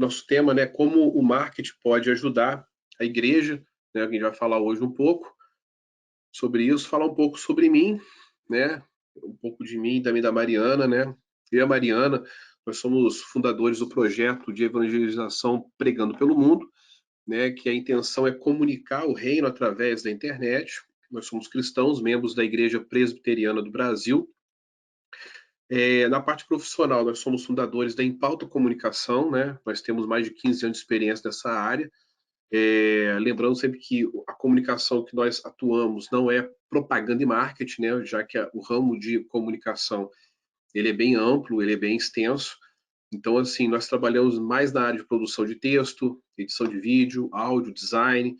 nosso tema, né, como o marketing pode ajudar a igreja, né, a gente vai falar hoje um pouco sobre isso, falar um pouco sobre mim, né, um pouco de mim e também da Mariana, né. Eu e a Mariana, nós somos fundadores do projeto de evangelização Pregando pelo Mundo, né, que a intenção é comunicar o reino através da internet. Nós somos cristãos, membros da Igreja Presbiteriana do Brasil. Na parte profissional, nós somos fundadores da Impauta Comunicação, né? Nós temos mais de 15 anos de experiência nessa área. Lembrando sempre que a comunicação que nós atuamos não é propaganda e marketing, né? Já que o ramo de comunicação ele é bem amplo, ele é bem extenso. Então, assim, nós trabalhamos mais na área de produção de texto, edição de vídeo, áudio, design,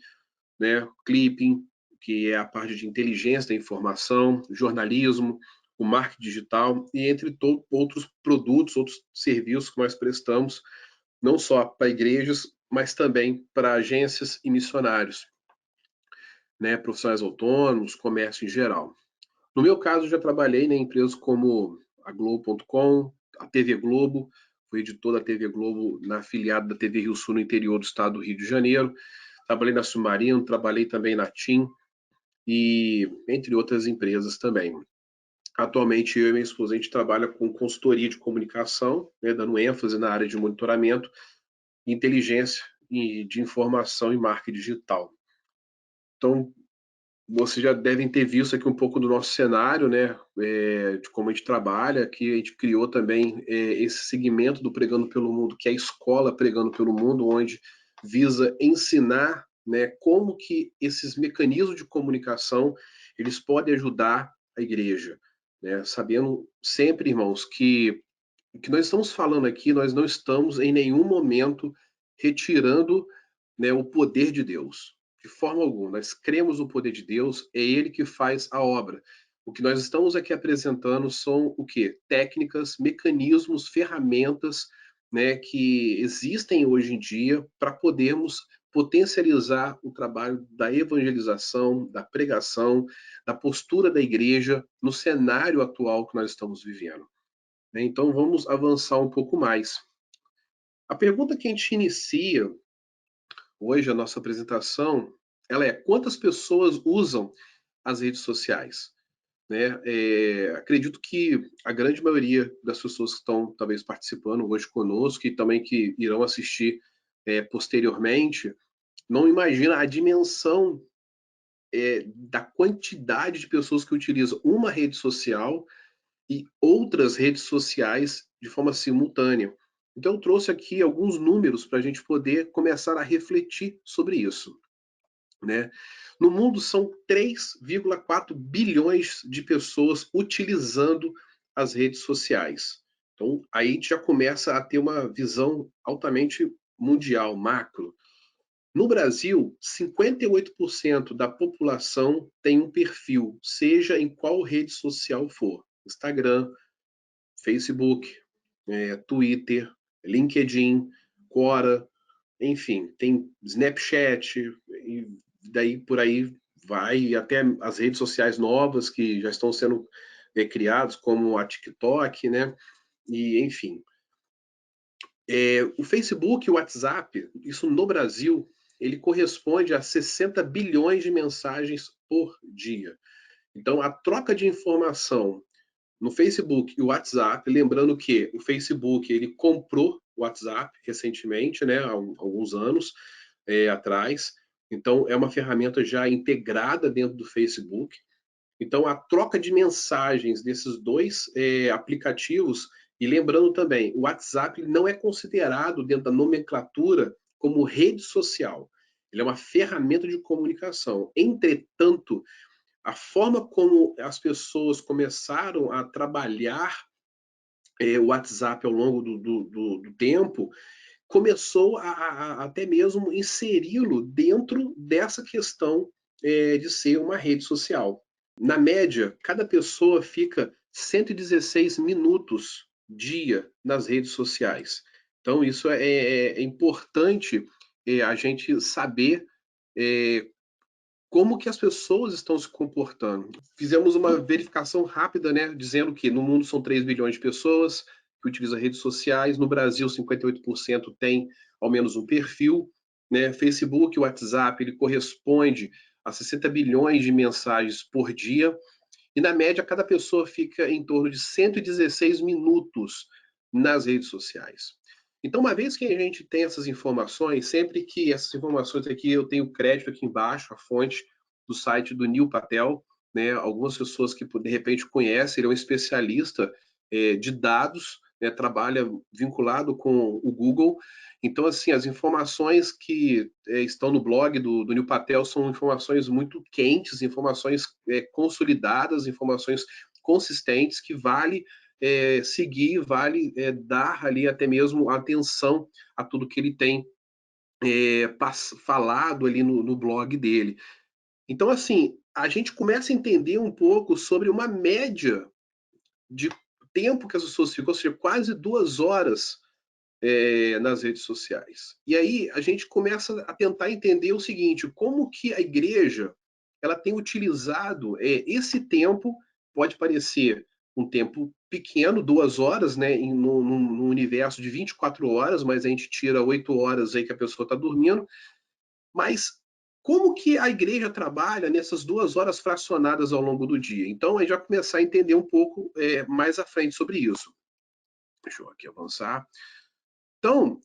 né? Clipping, que é a parte de inteligência da informação, jornalismo, o marketing digital e entre outros produtos, outros serviços que nós prestamos, não só para igrejas, mas também para agências e missionários, né, profissionais autônomos, comércio em geral. No meu caso, já trabalhei em empresas como a Globo.com, a TV Globo, fui editor da TV Globo na afiliada da TV Rio Sul no interior do estado do Rio de Janeiro, trabalhei na Submarino, trabalhei também na TIM e entre outras empresas também. Atualmente, eu e minha esposa, a gente trabalha com consultoria de comunicação, né, dando ênfase na área de monitoramento, inteligência e de informação e marketing digital. Então, vocês já devem ter visto aqui um pouco do nosso cenário, né, de como a gente trabalha, que a gente criou também esse segmento do Pregando pelo Mundo, que é a escola Pregando pelo Mundo, onde visa ensinar, né, como que esses mecanismos de comunicação eles podem ajudar a igreja, né, sabendo sempre, irmãos, que o que nós estamos falando aqui, nós não estamos em nenhum momento retirando, né, o poder de Deus. De forma alguma. Nós cremos no poder de Deus, é Ele que faz a obra. O que nós estamos aqui apresentando são o quê? Técnicas, mecanismos, ferramentas, né, que existem hoje em dia para podermos potencializar o trabalho da evangelização, da pregação, da postura da igreja no cenário atual que nós estamos vivendo. Então vamos avançar um pouco mais. A pergunta que a gente inicia hoje, a nossa apresentação, ela é: quantas pessoas usam as redes sociais? Né? Acredito que a grande maioria das pessoas que estão talvez participando hoje conosco e também que irão assistir posteriormente, não imagina a dimensão da quantidade de pessoas que utilizam uma rede social e outras redes sociais de forma simultânea. Então, eu trouxe aqui alguns números para a gente poder começar a refletir sobre isso. Né? No mundo, são 3,4 bilhões de pessoas utilizando as redes sociais. Então, aí a gente já começa a ter uma visão altamente mundial, macro. No Brasil, 58% da população tem um perfil, seja em qual rede social for. Instagram, Facebook, Twitter, LinkedIn, Quora, enfim, tem Snapchat, e daí por aí vai, e até as redes sociais novas que já estão sendo criadas, como a TikTok, né? E, enfim. O Facebook e o WhatsApp, isso no Brasil, ele corresponde a 60 bilhões de mensagens por dia. Então, a troca de informação no Facebook e o WhatsApp, lembrando que o Facebook ele comprou o WhatsApp recentemente, né, há alguns anos atrás, então é uma ferramenta já integrada dentro do Facebook. Então a troca de mensagens desses dois aplicativos, e lembrando também, o WhatsApp não é considerado dentro da nomenclatura como rede social, ele é uma ferramenta de comunicação. Entretanto, a forma como as pessoas começaram a trabalhar o WhatsApp ao longo do tempo, começou a até mesmo inseri-lo dentro dessa questão de ser uma rede social. Na média, cada pessoa fica 116 minutos dia nas redes sociais. Então, isso é importante a gente saber como que as pessoas estão se comportando. Fizemos uma verificação rápida, né, dizendo que no mundo são 3 bilhões de pessoas que que utiliza redes sociais. No Brasil, 58% tem ao menos um perfil, né? Facebook, WhatsApp, ele corresponde a 60 bilhões de mensagens por dia, e na média cada pessoa fica em torno de 116 minutos nas redes sociais. Então, uma vez que a gente tem essas informações, sempre que essas informações aqui, eu tenho crédito aqui embaixo, a fonte do site do Neil Patel, né? Algumas pessoas que de repente conhecem, ele é um especialista de dados, né? Trabalha vinculado com o Google. Então, assim, as informações que estão no blog do Neil Patel são informações muito quentes, informações consolidadas, informações consistentes que vale seguir, vale dar ali até mesmo atenção a tudo que ele tem falado ali no blog dele. Então, assim, a gente começa a entender um pouco sobre uma média de tempo que as pessoas ficam, ou seja, quase 2 horas nas redes sociais. E aí a gente começa a tentar entender o seguinte, como que a igreja ela tem utilizado esse tempo, pode parecer um tempo pequeno, 2 horas, né, no universo de 24 horas, mas a gente tira 8 horas aí que a pessoa está dormindo, mas como que a igreja trabalha nessas 2 horas fracionadas ao longo do dia? Então a gente vai começar a entender um pouco mais à frente sobre isso. Deixa eu aqui avançar. Então,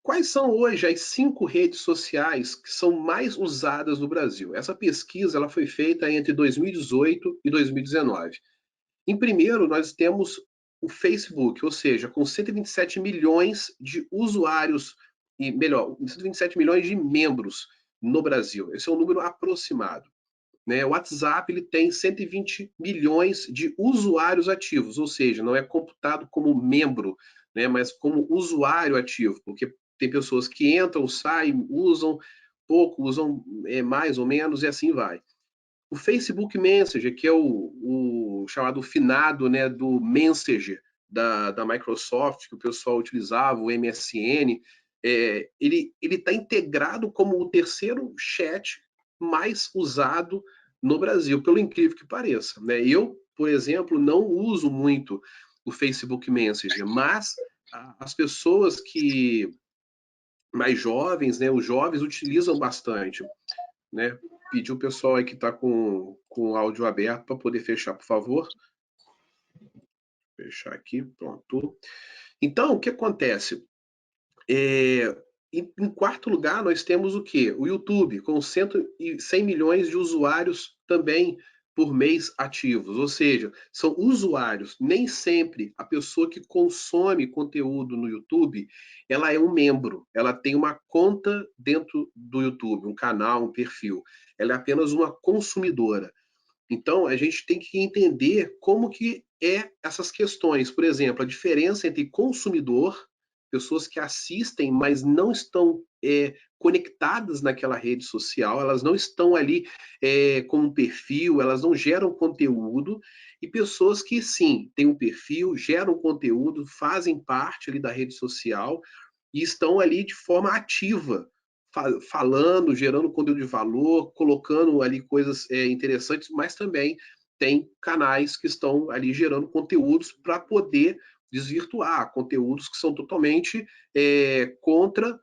quais são hoje as 5 redes sociais que são mais usadas no Brasil? Essa pesquisa ela foi feita entre 2018 e 2019. Em primeiro, nós temos o Facebook, ou seja, com 127 milhões de usuários, e melhor, 127 milhões de membros no Brasil. Esse é um número aproximado. Né? O WhatsApp ele tem 120 milhões de usuários ativos, ou seja, não é computado como membro, né, mas como usuário ativo, porque tem pessoas que entram, saem, usam pouco, usam mais ou menos, e assim vai. O Facebook Messenger, que é o chamado finado, né, do Messenger da Microsoft, que o pessoal utilizava, o MSN, ele está integrado como o terceiro chat mais usado no Brasil, pelo incrível que pareça. Né? Eu, por exemplo, não uso muito o Facebook Messenger, mas as pessoas que mais jovens, né, os jovens utilizam bastante, né? Pedir o pessoal aí que está com o áudio aberto para poder fechar, por favor. Fechar aqui, pronto. Então, o que acontece? Em quarto lugar, nós temos o quê? O YouTube, com 100 milhões de usuários também por mês ativos, ou seja, são usuários. Nem sempre a pessoa que consome conteúdo no YouTube, ela é um membro, ela tem uma conta dentro do YouTube, um canal, um perfil. Ela é apenas uma consumidora. Então, a gente tem que entender como que essas questões. Por exemplo, a diferença entre consumidor, pessoas que assistem, mas não estão conectadas naquela rede social, elas não estão ali com um perfil, elas não geram conteúdo, e pessoas que sim, têm um perfil, geram conteúdo, fazem parte ali da rede social e estão ali de forma ativa, falando, gerando conteúdo de valor, colocando ali coisas interessantes, mas também tem canais que estão ali gerando conteúdos para poder desvirtuar, conteúdos que são totalmente contra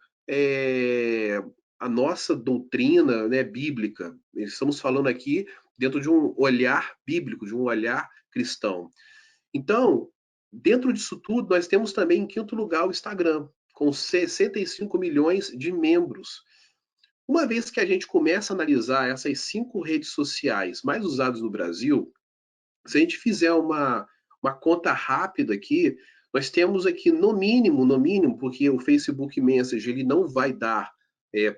a nossa doutrina, né, bíblica. Estamos falando aqui dentro de um olhar bíblico, de um olhar cristão. Então, dentro disso tudo, nós temos também em quinto lugar o Instagram, com 65 milhões de membros. Uma vez que a gente começa a analisar essas 5 redes sociais mais usadas no Brasil, se a gente fizer uma conta rápida aqui, nós temos aqui no mínimo, porque o Facebook Messenger ele não vai dar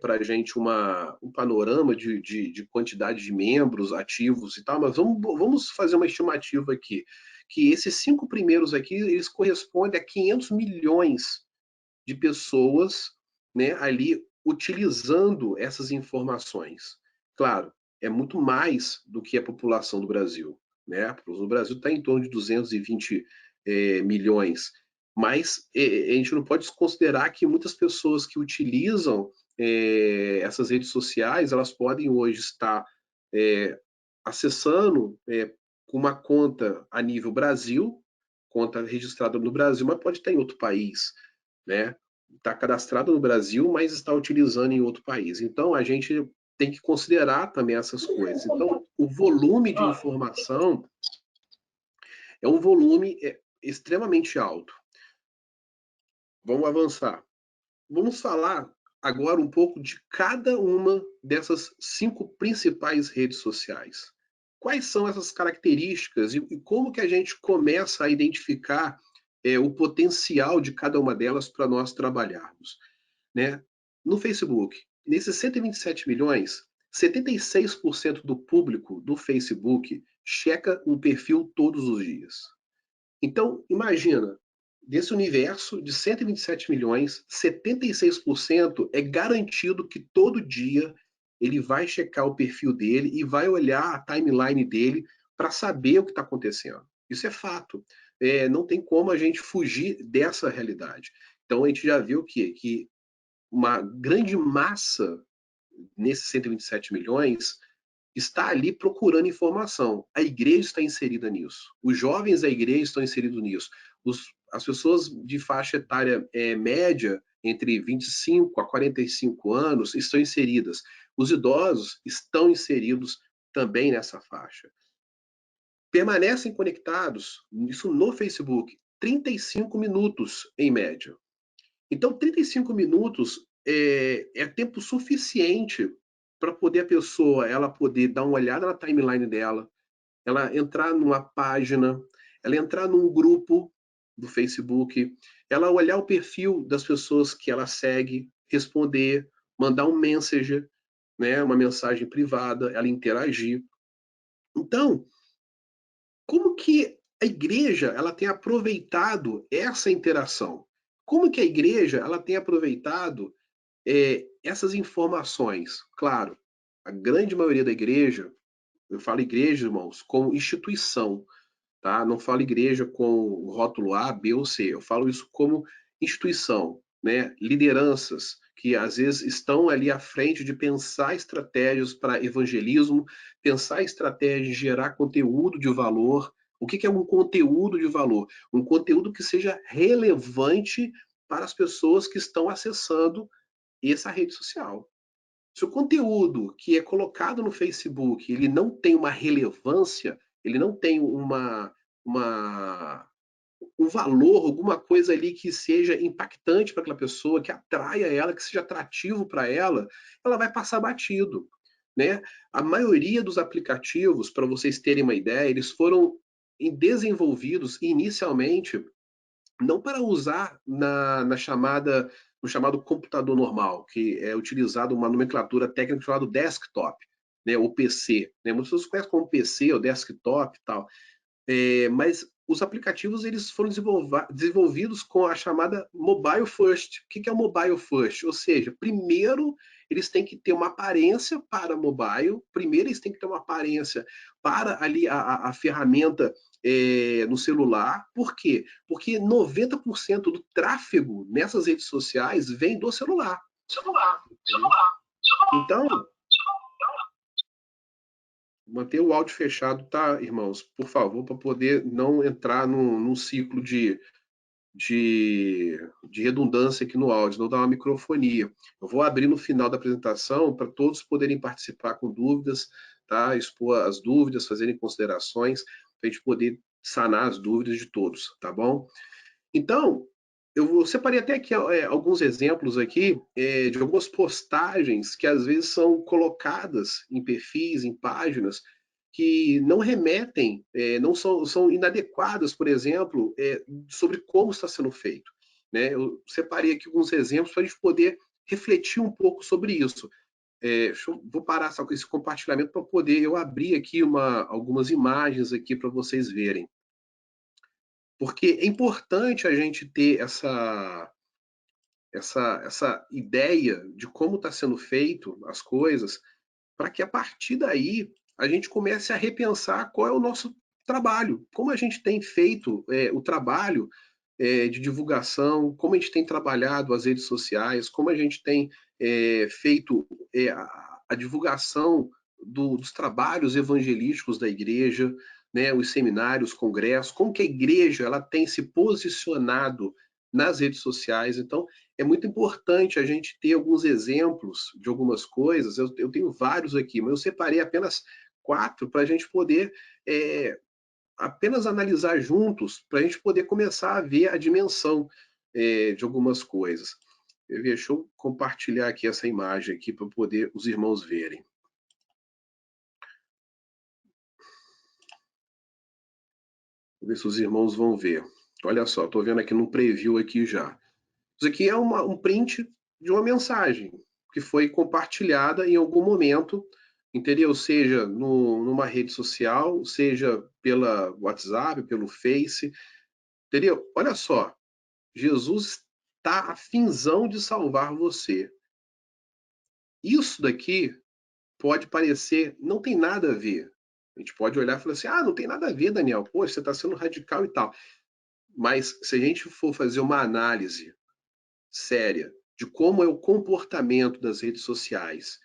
para a gente um panorama de quantidade de membros ativos e tal, mas vamos fazer uma estimativa aqui, que esses 5 primeiros aqui, eles correspondem a 500 milhões de pessoas, né, ali utilizando essas informações. Claro, é muito mais do que a população do Brasil. Né? A população do Brasil está em torno de 220 milhões, mas a gente não pode desconsiderar que muitas pessoas que utilizam essas redes sociais, elas podem hoje estar acessando com uma conta a nível Brasil, conta registrada no Brasil, mas pode estar em outro país, né? Está cadastrado no Brasil, mas está utilizando em outro país. Então, a gente tem que considerar também essas coisas. Então, o volume de informação é um volume extremamente alto. Vamos avançar. Vamos falar agora um pouco de cada uma dessas 5 principais redes sociais. Quais são essas características e como que a gente começa a identificar o potencial de cada uma delas para nós trabalharmos, né? No Facebook, nesses 127 milhões, 76% do público do Facebook checa o perfil todos os dias. Então, imagina, desse universo de 127 milhões, 76% é garantido que todo dia ele vai checar o perfil dele e vai olhar a timeline dele para saber o que está acontecendo. Isso é fato. Não tem como a gente fugir dessa realidade. Então, a gente já viu que uma grande massa nesses 127 milhões está ali procurando informação. A igreja está inserida nisso. Os jovens da igreja estão inseridos nisso. As pessoas de faixa etária média, entre 25 a 45 anos, estão inseridas. Os idosos estão inseridos também nessa faixa. Permanecem conectados, isso no Facebook, 35 minutos em média. Então, 35 minutos é tempo suficiente para poder a pessoa ela poder dar uma olhada na timeline dela, ela entrar numa página, ela entrar num grupo do Facebook, ela olhar o perfil das pessoas que ela segue, responder, mandar um messenger, né, uma mensagem privada, ela interagir. Então, como que a igreja ela tem aproveitado essa interação? Como que a igreja ela tem aproveitado essas informações? Claro, a grande maioria da igreja, eu falo igreja, irmãos, como instituição, tá? Não falo igreja com o rótulo A, B ou C, eu falo isso como instituição, né? Lideranças que às vezes estão ali à frente de pensar estratégias para evangelismo, pensar estratégias de gerar conteúdo de valor. O que é um conteúdo de valor? Um conteúdo que seja relevante para as pessoas que estão acessando essa rede social. Se o conteúdo que é colocado no Facebook ele não tem uma relevância, ele não tem um valor, alguma coisa ali que seja impactante para aquela pessoa, que atraia ela, que seja atrativo para ela, ela vai passar batido, né? A maioria dos aplicativos, para vocês terem uma ideia, eles foram desenvolvidos inicialmente não para usar no chamado computador normal, que é utilizado uma nomenclatura técnica chamada desktop, né, ou PC. Né? Muitas pessoas conhecem como PC ou desktop e tal. Mas os aplicativos eles foram desenvolvidos com a chamada mobile first. O que é o mobile first? Ou seja, primeiro eles têm que ter uma aparência para mobile, primeiro eles têm que ter uma aparência para ali a ferramenta no celular. Por quê? Porque 90% do tráfego nessas redes sociais vem do celular. Então, manter o áudio fechado, tá, irmãos? Por favor, para poder não entrar num ciclo de redundância aqui no áudio, não dar uma microfonia. Eu vou abrir no final da apresentação para todos poderem participar com dúvidas, tá? Expor as dúvidas, fazerem considerações, para a gente poder sanar as dúvidas de todos, tá bom? Então, eu separei até aqui alguns exemplos aqui de algumas postagens que às vezes são colocadas em perfis, em páginas, que não remetem, não são inadequadas, por exemplo, sobre como está sendo feito. Né? Eu separei aqui alguns exemplos para a gente poder refletir um pouco sobre isso. Vou parar só com esse compartilhamento para poder eu abrir aqui algumas imagens aqui para vocês verem. Porque é importante a gente ter essa ideia de como está sendo feito as coisas, para que a partir daí a gente comece a repensar qual é o nosso trabalho, como a gente tem feito o trabalho de divulgação, como a gente tem trabalhado as redes sociais, como a gente tem feito a divulgação dos trabalhos evangelísticos da igreja, né, os seminários, congressos, como que a igreja ela tem se posicionado nas redes sociais. Então, é muito importante a gente ter alguns exemplos de algumas coisas. Eu tenho vários aqui, mas eu separei apenas 4 para a gente poder apenas analisar juntos, para a gente poder começar a ver a dimensão de algumas coisas. Deixa eu compartilhar aqui essa imagem aqui para poder os irmãos verem. Vou ver se os irmãos vão ver. Olha só, estou vendo aqui no preview aqui já. Isso aqui é um print de uma mensagem que foi compartilhada em algum momento, entendeu? Seja numa rede social, seja pela WhatsApp, pelo Face, entendeu? Olha só, Jesus está afinzão de salvar você. Isso daqui pode parecer, não tem nada a ver. A gente pode olhar e falar assim, não tem nada a ver, Daniel, poxa, você está sendo radical e tal. Mas se a gente for fazer uma análise séria de como é o comportamento das redes sociais,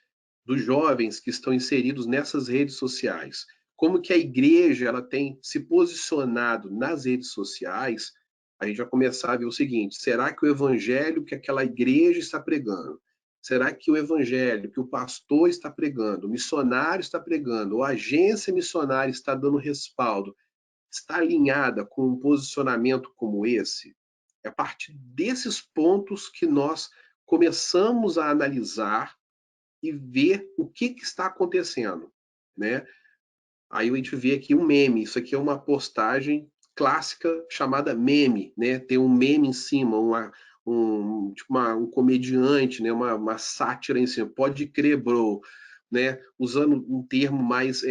dos jovens que estão inseridos nessas redes sociais, como que a igreja ela tem se posicionado nas redes sociais, a gente vai começar a ver o seguinte: será que o evangelho que aquela igreja está pregando, será que o evangelho que o pastor está pregando, o missionário está pregando, ou a agência missionária está dando respaldo, está alinhada com um posicionamento como esse? É a partir desses pontos que nós começamos a analisar e ver o que está acontecendo, né? Aí a gente vê aqui um meme, isso aqui é uma postagem clássica chamada meme, né? Tem um meme em cima, um comediante, né? Uma sátira em cima, pode crer, bro, né? Usando um termo mais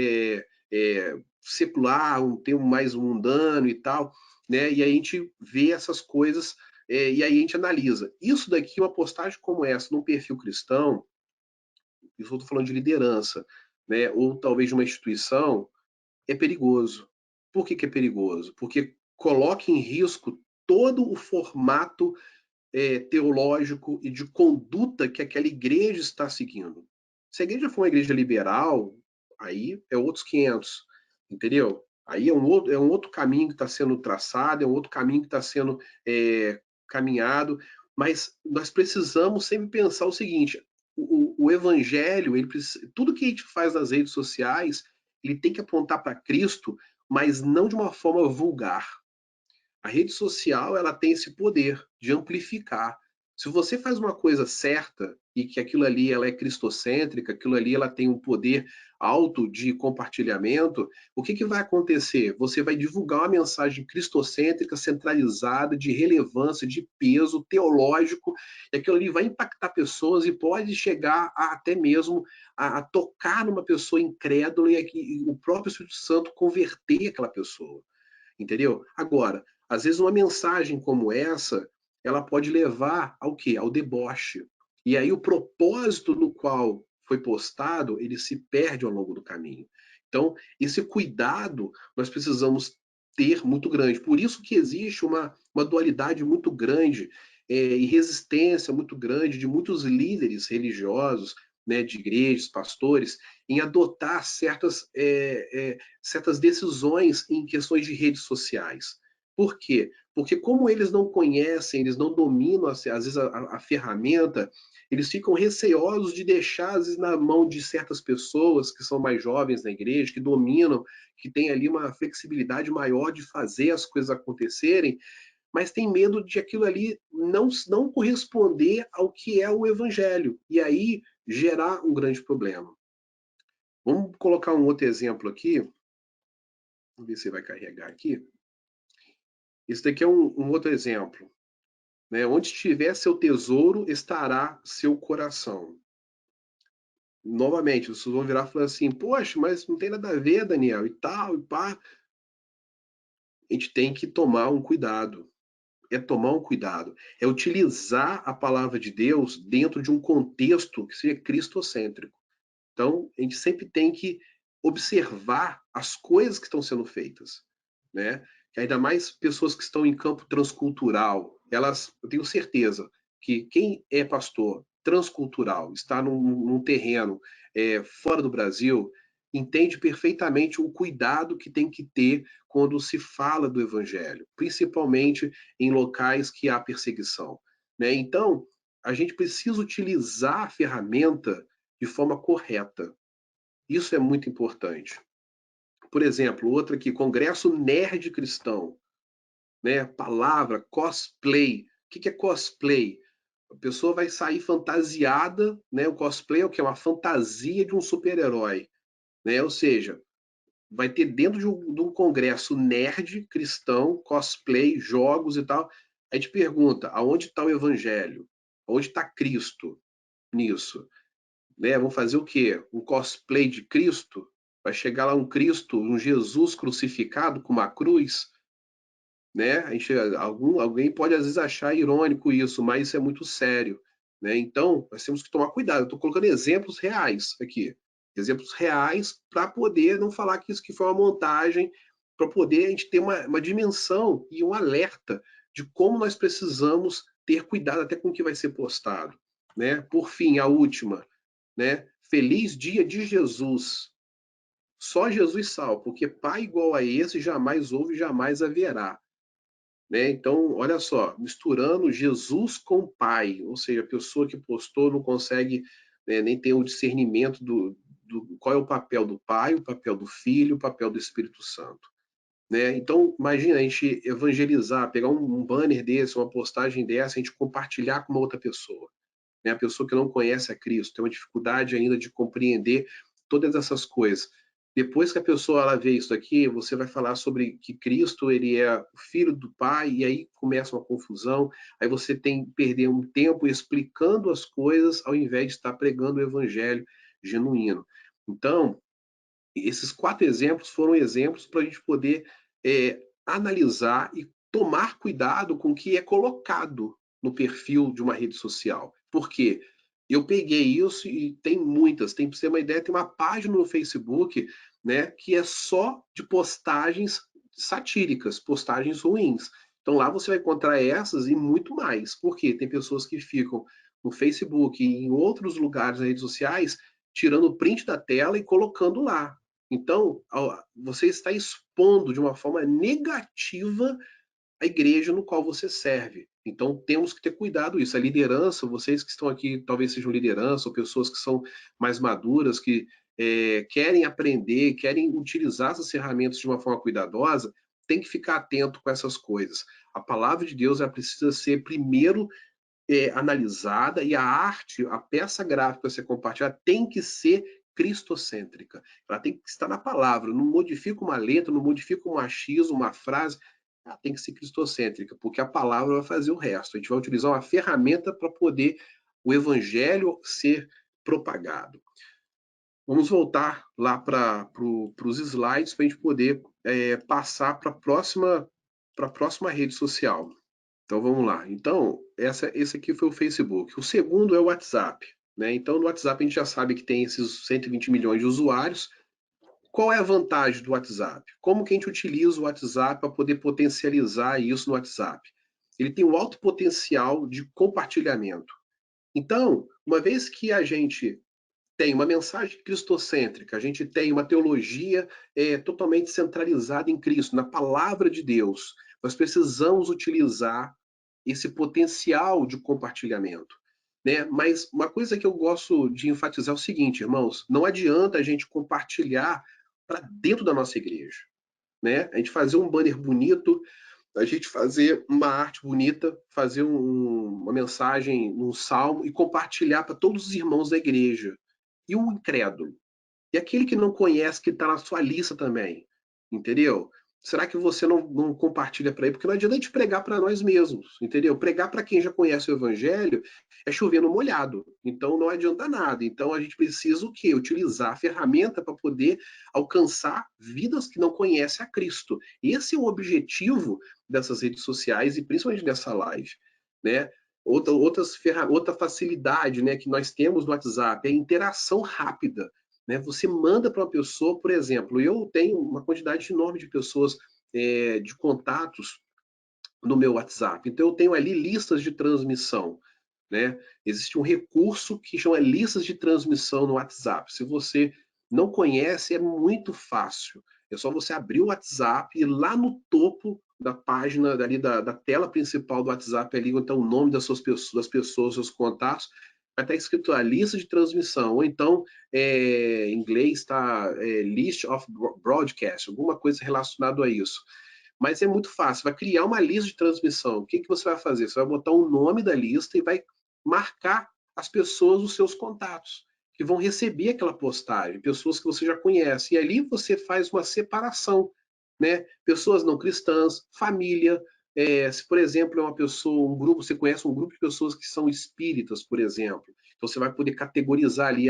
secular, um termo mais mundano e tal, né? E aí a gente vê essas coisas e aí a gente analisa. Isso daqui, uma postagem como essa, num perfil cristão, isso eu estou falando de liderança, né? Ou talvez de uma instituição, é perigoso. Por que é perigoso? Porque coloca em risco todo o formato teológico e de conduta que aquela igreja está seguindo. Se a igreja for uma igreja liberal, aí é outros 500, entendeu? Aí é um outro caminho que está sendo traçado, é um outro caminho que está sendo caminhado, mas nós precisamos sempre pensar o seguinte: o evangelho, tudo que a gente faz nas redes sociais, ele tem que apontar para Cristo, mas não de uma forma vulgar. A rede social ela tem esse poder de amplificar. Se você faz uma coisa certa e que aquilo ali ela é cristocêntrica, aquilo ali ela tem um poder alto de compartilhamento, o que vai acontecer? Você vai divulgar uma mensagem cristocêntrica, centralizada, de relevância, de peso teológico, e aquilo ali vai impactar pessoas e pode chegar até mesmo a tocar numa pessoa incrédula e o próprio Espírito Santo converter aquela pessoa. Entendeu? Agora, às vezes uma mensagem como essa, ela pode levar ao quê? Ao deboche. E aí o propósito no qual foi postado, ele se perde ao longo do caminho. Então, esse cuidado nós precisamos ter muito grande. Por isso que existe uma dualidade muito grande e resistência muito grande de muitos líderes religiosos, né, de igrejas, pastores, em adotar certas decisões em questões de redes sociais. Por quê? Porque como eles não conhecem, eles não dominam, às vezes, a ferramenta, eles ficam receosos de deixar, às vezes, na mão de certas pessoas que são mais jovens na igreja, que dominam, que têm ali uma flexibilidade maior de fazer as coisas acontecerem, mas tem medo de aquilo ali não corresponder ao que é o evangelho. E aí gerar um grande problema. Vamos colocar um outro exemplo aqui. Vamos ver se vai carregar aqui. Esse daqui é um outro exemplo. Né? Onde estiver seu tesouro, estará seu coração. Novamente, vocês vão virar e falar assim, poxa, mas não tem nada a ver, Daniel, e tal, e pá. A gente tem que tomar um cuidado. É tomar um cuidado. É utilizar a palavra de Deus dentro de um contexto que seja cristocêntrico. Então, a gente sempre tem que observar as coisas que estão sendo feitas, né? Ainda mais pessoas que estão em campo transcultural, eu tenho certeza que quem é pastor transcultural, está num terreno fora do Brasil, entende perfeitamente o cuidado que tem que ter quando se fala do evangelho, principalmente em locais que há perseguição, né? Então, a gente precisa utilizar a ferramenta de forma correta. Isso é muito importante. Por exemplo, outra aqui, Congresso Nerd Cristão, né? Palavra cosplay. O que é cosplay? A pessoa vai sair fantasiada, né? O cosplay é o que? É uma fantasia de um super-herói, né? Ou seja, vai ter dentro de um congresso nerd cristão, cosplay, jogos e tal. Aí te pergunta, aonde está o evangelho? Onde está Cristo nisso? Né? Vão fazer o quê? Um cosplay de Cristo? Vai chegar lá um Cristo, um Jesus crucificado com uma cruz? Né? Alguém pode às vezes achar irônico isso, mas isso é muito sério, né? Então, nós temos que tomar cuidado. Eu estou colocando exemplos reais aqui, exemplos reais para poder não falar que isso que foi uma montagem, para poder a gente ter uma dimensão e um alerta de como nós precisamos ter cuidado até com o que vai ser postado, né? Por fim, a última, né? Feliz dia de Jesus. Só Jesus salva, porque pai igual a esse jamais houve, jamais haverá. Né? Então, olha só, misturando Jesus com o Pai, ou seja, a pessoa que postou não consegue, né, nem ter o discernimento do qual é o papel do Pai, o papel do Filho, o papel do Espírito Santo. Né? Então, imagina a gente evangelizar, pegar um banner desse, uma postagem dessa, a gente compartilhar com uma outra pessoa. Né? A pessoa que não conhece a Cristo, tem uma dificuldade ainda de compreender todas essas coisas. Depois que a pessoa ela vê isso aqui, você vai falar sobre que Cristo ele é o filho do Pai, e aí começa uma confusão, aí você tem que perder um tempo explicando as coisas ao invés de estar pregando o evangelho genuíno. Então, esses 4 exemplos foram exemplos para a gente poder analisar e tomar cuidado com o que é colocado no perfil de uma rede social. Por quê? Eu peguei isso e tem muitas. Tem, para você ter uma ideia, tem uma página no Facebook, né, que é só de postagens satíricas, postagens ruins. Então lá você vai encontrar essas e muito mais. Por quê? Tem pessoas que ficam no Facebook e em outros lugares nas redes sociais tirando print da tela e colocando lá. Então, você está expondo de uma forma negativa a igreja no qual você serve. Então, temos que ter cuidado isso. A liderança, vocês que estão aqui, talvez sejam liderança, ou pessoas que são mais maduras, que querem aprender, querem utilizar essas ferramentas de uma forma cuidadosa, tem que ficar atento com essas coisas. A palavra de Deus ela precisa ser primeiro analisada e a arte, a peça gráfica a ser compartilhada tem que ser cristocêntrica. Ela tem que estar na palavra, não modifica uma letra, não modifica um achismo, uma frase, ela tem que ser cristocêntrica, porque a palavra vai fazer o resto. A gente vai utilizar uma ferramenta para poder o evangelho ser propagado. Vamos voltar lá para os slides para a gente poder passar para a próxima rede social. Então vamos lá. Então, esse aqui foi o Facebook. O segundo é o WhatsApp. Né? Então, no WhatsApp a gente já sabe que tem esses 120 milhões de usuários. Qual é a vantagem do WhatsApp? Como que a gente utiliza o WhatsApp para poder potencializar isso no WhatsApp? Ele tem um alto potencial de compartilhamento. Então, uma vez que a gente tem uma mensagem cristocêntrica, a gente tem uma teologia totalmente centralizada em Cristo, na palavra de Deus, nós precisamos utilizar esse potencial de compartilhamento. Né? Mas uma coisa que eu gosto de enfatizar é o seguinte, irmãos, não adianta a gente compartilhar para dentro da nossa igreja. Né? A gente fazer um banner bonito, a gente fazer uma arte bonita, fazer uma mensagem, um salmo e compartilhar para todos os irmãos da igreja. E o incrédulo? E aquele que não conhece, que está na sua lista também, entendeu? Será que você não compartilha para ele? Porque não adianta a gente pregar para nós mesmos, entendeu? Pregar para quem já conhece o evangelho é chover no molhado, então não adianta nada. Então a gente precisa o quê? Utilizar a ferramenta para poder alcançar vidas que não conhecem a Cristo. Esse é o objetivo dessas redes sociais e principalmente dessa live, né? Outra facilidade, né, que nós temos no WhatsApp é a interação rápida. Né? Você manda para uma pessoa, por exemplo, eu tenho uma quantidade enorme de pessoas, de contatos no meu WhatsApp, então eu tenho ali listas de transmissão. Né? Existe um recurso que chama listas de transmissão no WhatsApp. Se você Não conhece, é muito fácil. É só você abrir o WhatsApp e lá no topo da página, dali da tela principal do WhatsApp, ali, então o nome das pessoas, seus contatos, vai estar escrito a lista de transmissão, ou então, em inglês está list of broadcast, alguma coisa relacionada a isso. Mas é muito fácil, vai criar uma lista de transmissão. O que, que você vai fazer? Você vai botar o nome da lista e vai marcar as pessoas, os seus contatos, que vão receber aquela postagem, pessoas que você já conhece. E ali você faz uma separação, né? Pessoas não cristãs, família. Se, por exemplo, é uma pessoa, um grupo, você conhece um grupo de pessoas que são espíritas, por exemplo. Então você vai poder categorizar ali,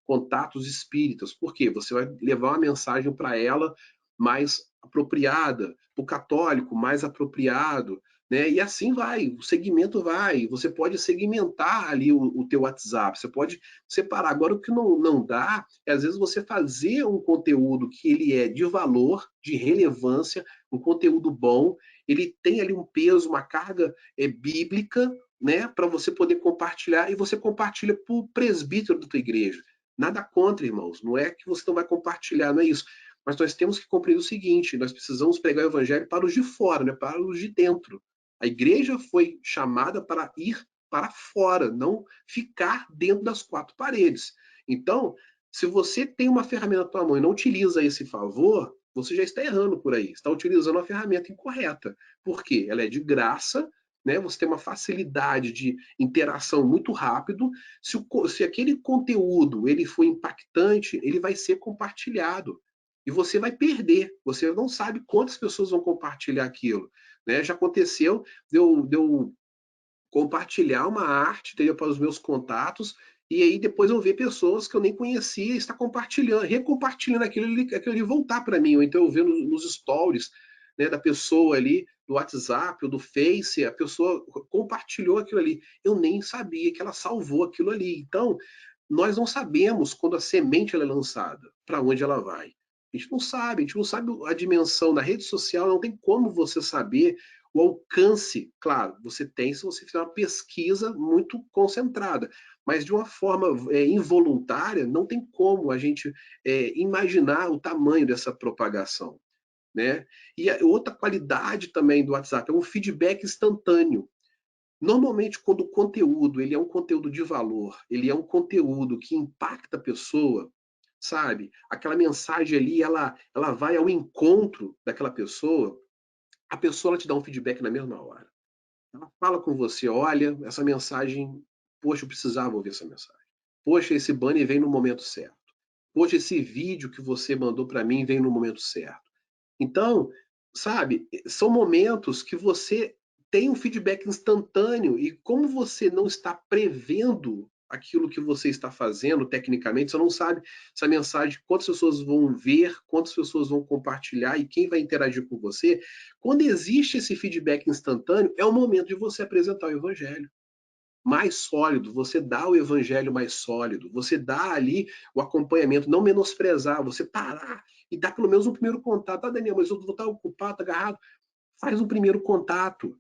contatos espíritas. Por quê? Você vai levar uma mensagem para ela mais apropriada, para o católico mais apropriado, né? E assim vai, o segmento vai. Você pode segmentar ali o teu WhatsApp, você pode separar. Agora, o que não dá é, às vezes, você fazer um conteúdo que ele é de valor, de relevância, um conteúdo bom, ele tem ali um peso, uma carga bíblica, né, para você poder compartilhar, e você compartilha para o presbítero da tua igreja. Nada contra, irmãos, não é que você não vai compartilhar, não é isso. Mas nós temos que compreender o seguinte: nós precisamos pregar o evangelho para os de fora, né, para os de dentro. A igreja foi chamada para ir para fora, não ficar dentro das quatro paredes. Então, se você tem uma ferramenta na tua mão e não utiliza esse favor, você já está errando por aí, está utilizando a ferramenta incorreta. Por quê? Ela é de graça, né? Você tem uma facilidade de interação muito rápido. Se aquele conteúdo ele for impactante, ele vai ser compartilhado. E você vai perder. Você não sabe quantas pessoas vão compartilhar aquilo. Né? Já aconteceu de eu compartilhar uma arte, entendeu, para os meus contatos, e aí depois eu ver pessoas que eu nem conhecia estar compartilhando, recompartilhando aquilo ali voltar para mim, ou então eu ver nos stories, né, da pessoa ali, do WhatsApp ou do Face, a pessoa compartilhou aquilo ali. Eu nem sabia que ela salvou aquilo ali. Então, nós não sabemos quando a semente ela é lançada, para onde ela vai. A gente não sabe a dimensão da rede social, não tem como você saber o alcance. Claro, você tem se você fizer uma pesquisa muito concentrada, mas de uma forma involuntária, não tem como a gente imaginar o tamanho dessa propagação. Né? E a outra qualidade também do WhatsApp é um feedback instantâneo. Normalmente, quando o conteúdo ele é um conteúdo de valor, ele é um conteúdo que impacta a pessoa, sabe? Aquela mensagem ali, ela vai ao encontro daquela pessoa, a pessoa ela te dá um feedback na mesma hora. Ela fala com você, olha, essa mensagem, poxa, eu precisava ouvir essa mensagem. Poxa, esse banner vem no momento certo. Poxa, esse vídeo que você mandou para mim vem no momento certo. Então, sabe, são momentos que você tem um feedback instantâneo e como você não está prevendo aquilo que você está fazendo tecnicamente, você não sabe essa mensagem, quantas pessoas vão ver, quantas pessoas vão compartilhar e quem vai interagir com você. Quando existe esse feedback instantâneo, é o momento de você apresentar o evangelho mais sólido, você dá o evangelho mais sólido, você dá ali o acompanhamento, não menosprezar, você parar e dar pelo menos um primeiro contato. Ah, Daniel, mas eu vou estar ocupado, agarrado. Faz um primeiro contato,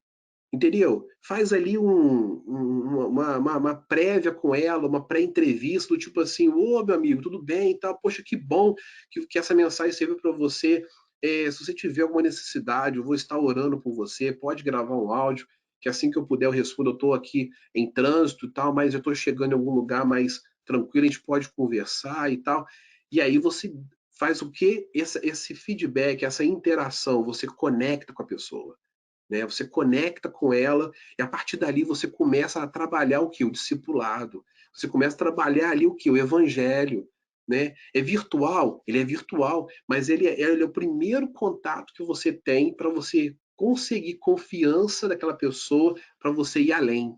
entendeu? Faz ali uma prévia com ela, uma pré-entrevista, do tipo assim, ô meu amigo, tudo bem e tal, poxa, que bom que essa mensagem serviu para você. Se você tiver alguma necessidade, eu vou estar orando por você, pode gravar um áudio, que assim que eu puder eu respondo, eu estou aqui em trânsito e tal, mas eu estou chegando em algum lugar mais tranquilo, a gente pode conversar e tal. E aí você faz o quê? Esse feedback, essa interação, você conecta com a pessoa. Né? Você conecta com ela e a partir dali você começa a trabalhar o que? O discipulado. Você começa a trabalhar ali o que? O evangelho. Né? É virtual? Ele é virtual, mas ele é o primeiro contato que você tem para você conseguir confiança daquela pessoa, para você ir além,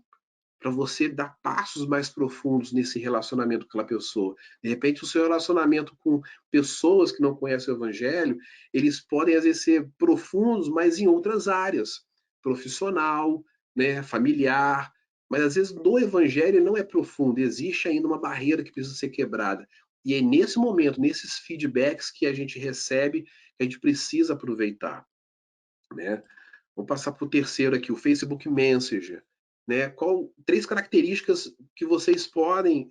para você dar passos mais profundos nesse relacionamento com aquela pessoa. De repente, o seu relacionamento com pessoas que não conhecem o Evangelho, eles podem, às vezes, ser profundos, mas em outras áreas, profissional, né, familiar, mas às vezes no Evangelho não é profundo, existe ainda uma barreira que precisa ser quebrada. E é nesse momento, nesses feedbacks que a gente recebe, que a gente precisa aproveitar. Né? Vamos passar para o terceiro aqui, o Facebook Messenger. né? Três características que vocês podem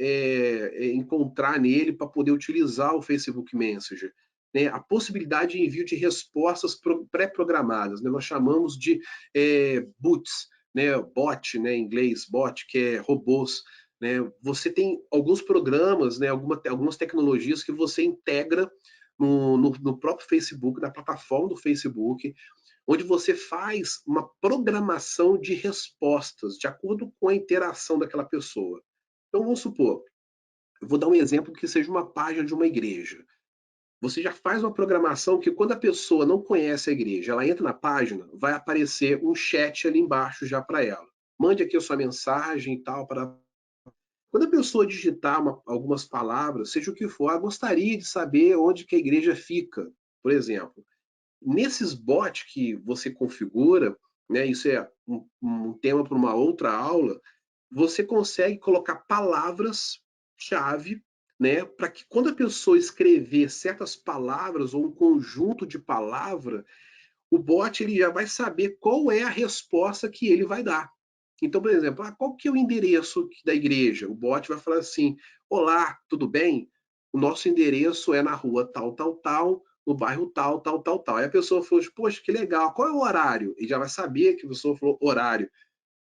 encontrar nele para poder utilizar o Facebook Messenger. Né? A possibilidade de envio de respostas pré-programadas, né? Nós chamamos de bots, né? Bot, né? Em inglês, bot, que é robôs. Né? Você tem alguns programas, né? Algumas tecnologias que você integra no próprio Facebook, na plataforma do Facebook, onde você faz uma programação de respostas de acordo com a interação daquela pessoa. Então, vamos supor, eu vou dar um exemplo que seja uma página de uma igreja. Você já faz uma programação que quando a pessoa não conhece a igreja, ela entra na página, vai aparecer um chat ali embaixo já para ela. Mande aqui a sua mensagem e tal. Quando a pessoa digitar algumas palavras, seja o que for, gostaria de saber onde que a igreja fica, por exemplo. Nesses bots que você configura, né, isso é um tema para uma outra aula, você consegue colocar palavras-chave, né, para que quando a pessoa escrever certas palavras ou um conjunto de palavras, o bot ele já vai saber qual é a resposta que ele vai dar. Então, por exemplo, qual que é o endereço da igreja? O bot vai falar assim: olá, tudo bem? O nosso endereço é na rua tal, tal, tal, no bairro tal, tal, tal, tal. Aí a pessoa falou: poxa, que legal, qual é o horário? Ele já vai saber que a pessoa falou horário.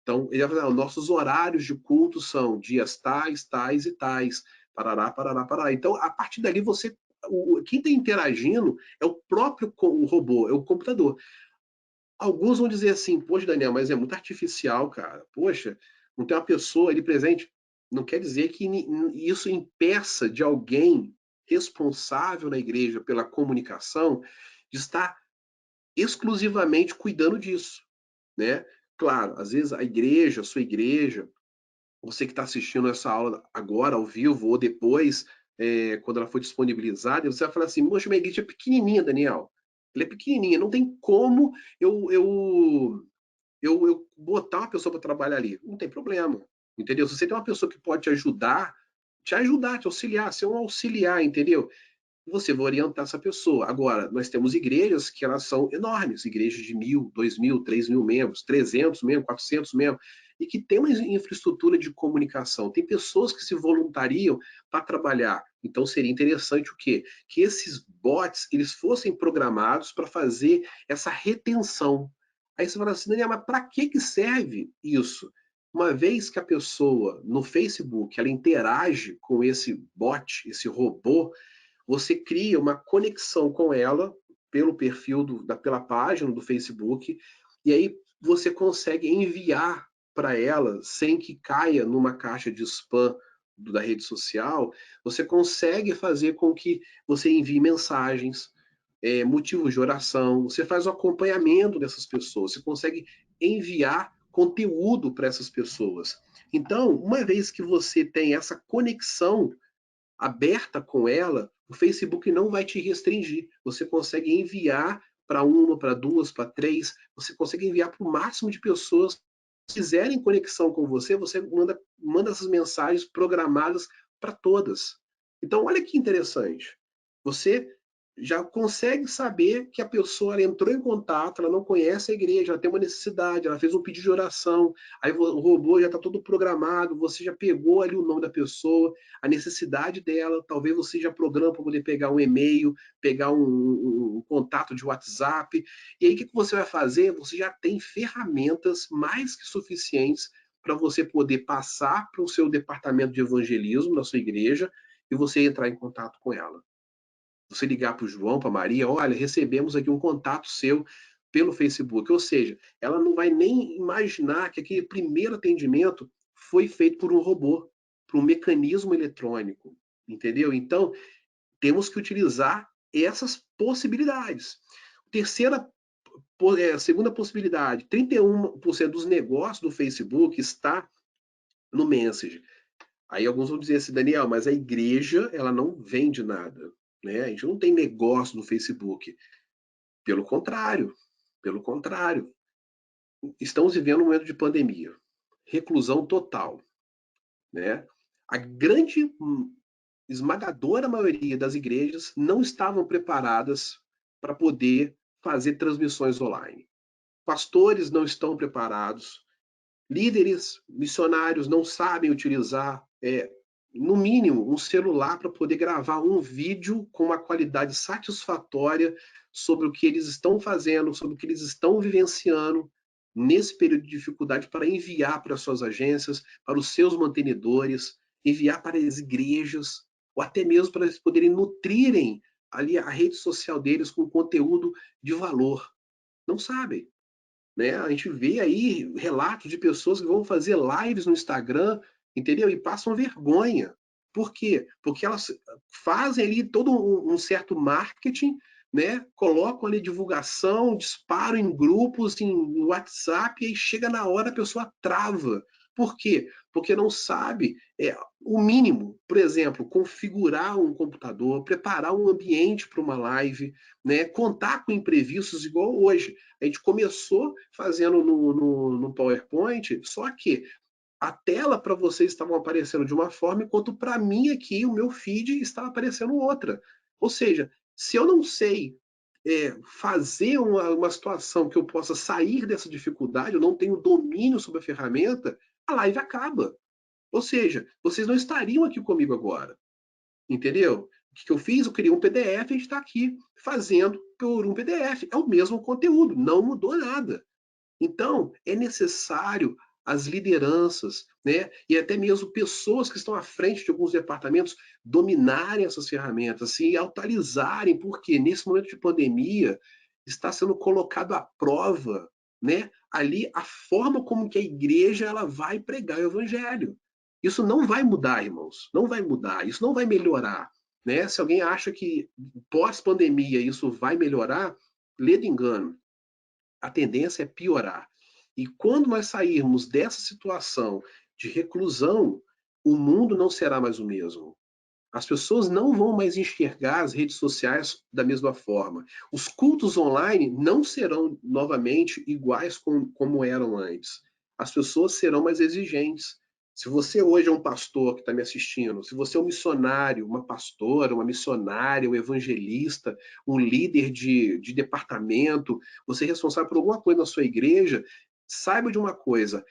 Então, ele vai falar: nossos horários de culto são dias tais, tais e tais. Parará, parará, parará. Então, a partir dali, quem está interagindo é o próprio robô, é o computador. Alguns vão dizer assim, poxa, Daniel, mas é muito artificial, cara. Poxa, não tem uma pessoa ali presente. Não quer dizer que isso impeça de alguém responsável na igreja pela comunicação de estar exclusivamente cuidando disso, né? Claro, às vezes a igreja, a sua igreja, você que está assistindo essa aula agora, ao vivo, ou depois, quando ela for disponibilizada, você vai falar assim, poxa, minha igreja é pequenininha, Daniel. Ela é pequenininha, não tem como eu botar uma pessoa para trabalhar ali. Não tem problema, entendeu? Se você tem uma pessoa que pode te ajudar, te auxiliar, ser um auxiliar, entendeu? Você vai orientar essa pessoa. Agora, nós temos igrejas que elas são enormes, igrejas de 1.000, 2.000, 3.000 membros, 300 membros, 400 membros, e que tem uma infraestrutura de comunicação. Tem pessoas que se voluntariam para trabalhar. Então, seria interessante o quê? Que esses bots eles fossem programados para fazer essa retenção. Aí você fala assim, Daniel, mas para que serve isso? Uma vez que a pessoa no Facebook ela interage com esse bot, esse robô, você cria uma conexão com ela pelo perfil pela página do Facebook, e aí você consegue enviar para ela sem que caia numa caixa de spam da rede social. Você consegue fazer com que você envie mensagens, motivos de oração, você faz o acompanhamento dessas pessoas, você consegue enviar conteúdo para essas pessoas. Então, uma vez que você tem essa conexão aberta com ela, o Facebook não vai te restringir. Você consegue enviar para uma, para duas, para três, você consegue enviar para o máximo de pessoas que quiserem conexão com você, você manda essas mensagens programadas para todas. Então, olha que interessante. Você já consegue saber que a pessoa ela entrou em contato, ela não conhece a igreja, ela tem uma necessidade, ela fez um pedido de oração, aí o robô já está todo programado, você já pegou ali o nome da pessoa, a necessidade dela, talvez você já programa para poder pegar um e-mail, pegar um contato de WhatsApp, e aí o que você vai fazer? Você já tem ferramentas mais que suficientes para você poder passar para o seu departamento de evangelismo na sua igreja e você entrar em contato com ela. Você ligar para o João, para a Maria, olha, recebemos aqui um contato seu pelo Facebook. Ou seja, ela não vai nem imaginar que aquele primeiro atendimento foi feito por um robô, por um mecanismo eletrônico, entendeu? Então, temos que utilizar essas possibilidades. Segunda possibilidade, 31% dos negócios do Facebook está no Messenger. Aí alguns vão dizer assim, Daniel, mas a igreja ela não vende nada, né? A gente não tem negócio no Facebook. Pelo contrário, pelo contrário. Estamos vivendo um momento de pandemia, reclusão total, né? A grande esmagadora maioria das igrejas não estavam preparadas para poder fazer transmissões online. Pastores não estão preparados, Líderes, missionários não sabem utilizar, no mínimo, um celular para poder gravar um vídeo com uma qualidade satisfatória sobre o que eles estão fazendo, sobre o que eles estão vivenciando nesse período de dificuldade para enviar para as suas agências, para os seus mantenedores, enviar para as igrejas, ou até mesmo para eles poderem nutrirem ali a rede social deles com conteúdo de valor. Não sabem. Né? A gente vê aí relatos de pessoas que vão fazer lives no Instagram, entendeu? E passam vergonha. Por quê? Porque elas fazem ali todo um certo marketing, né? Colocam ali divulgação, disparam em grupos, em WhatsApp, e aí chega na hora a pessoa trava. Por quê? Porque não sabe o mínimo, por exemplo, configurar um computador, preparar um ambiente para uma live, né? Contar com imprevistos igual hoje. A gente começou fazendo no PowerPoint, só que a tela para vocês estava aparecendo de uma forma, enquanto para mim aqui, o meu feed estava aparecendo outra. Ou seja, se eu não sei fazer uma situação que eu possa sair dessa dificuldade, eu não tenho domínio sobre a ferramenta, a live acaba. Ou seja, vocês não estariam aqui comigo agora. Entendeu? O que eu fiz? Eu criei um PDF e a gente está aqui fazendo por um PDF. É o mesmo conteúdo, não mudou nada. Então, é necessário as lideranças, né, e até mesmo pessoas que estão à frente de alguns departamentos dominarem essas ferramentas, se atualizarem, porque nesse momento de pandemia está sendo colocado à prova, né, ali a forma como que a igreja ela vai pregar o evangelho. Isso não vai mudar, irmãos, não vai mudar, isso não vai melhorar, né? Se alguém acha que pós-pandemia isso vai melhorar, lê do engano, a tendência é piorar. E quando nós sairmos dessa situação de reclusão, o mundo não será mais o mesmo. As pessoas não vão mais enxergar as redes sociais da mesma forma. Os cultos online não serão novamente iguais como eram antes. As pessoas serão mais exigentes. Se você hoje é um pastor que está me assistindo, se você é um missionário, uma pastora, uma missionária, um evangelista, um líder de departamento, você é responsável por alguma coisa na sua igreja, saiba de uma coisa: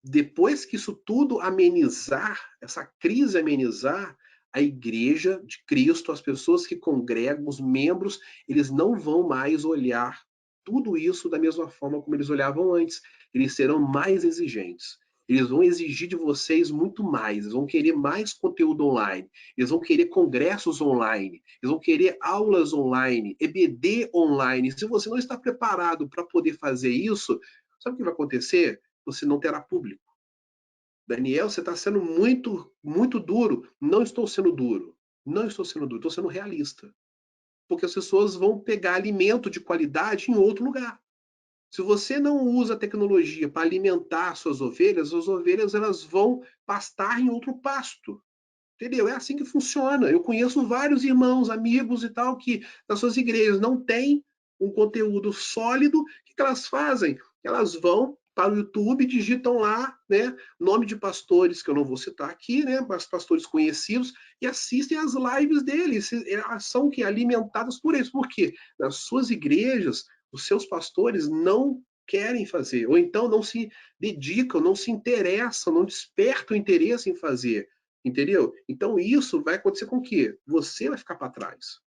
depois que isso tudo amenizar, essa crise amenizar, a igreja de Cristo, as pessoas que congregam, os membros, eles não vão mais olhar tudo isso da mesma forma como eles olhavam antes. Eles serão mais exigentes. Eles vão exigir de vocês muito mais. Eles vão querer mais conteúdo online. Eles vão querer congressos online. Eles vão querer aulas online, EBD online. Se você não está preparado para poder fazer isso, sabe o que vai acontecer? Você não terá público. Daniel, você está sendo muito, muito duro. Não estou sendo duro. Não estou sendo duro, estou sendo realista. Porque as pessoas vão pegar alimento de qualidade em outro lugar. Se você não usa a tecnologia para alimentar suas ovelhas, as ovelhas elas vão pastar em outro pasto. Entendeu? É assim que funciona. Eu conheço vários irmãos, amigos e tal, que nas suas igrejas não têm um conteúdo sólido. O que elas fazem? Elas vão para o YouTube, digitam lá, né, nome de pastores, que eu não vou citar aqui, né, mas pastores conhecidos, e assistem as lives deles. Elas são que alimentadas por eles. Por quê? Nas suas igrejas, os seus pastores não querem fazer, ou então não se dedicam, não se interessam, não despertam interesse em fazer. Entendeu? Então isso vai acontecer com o quê? Você vai ficar para trás.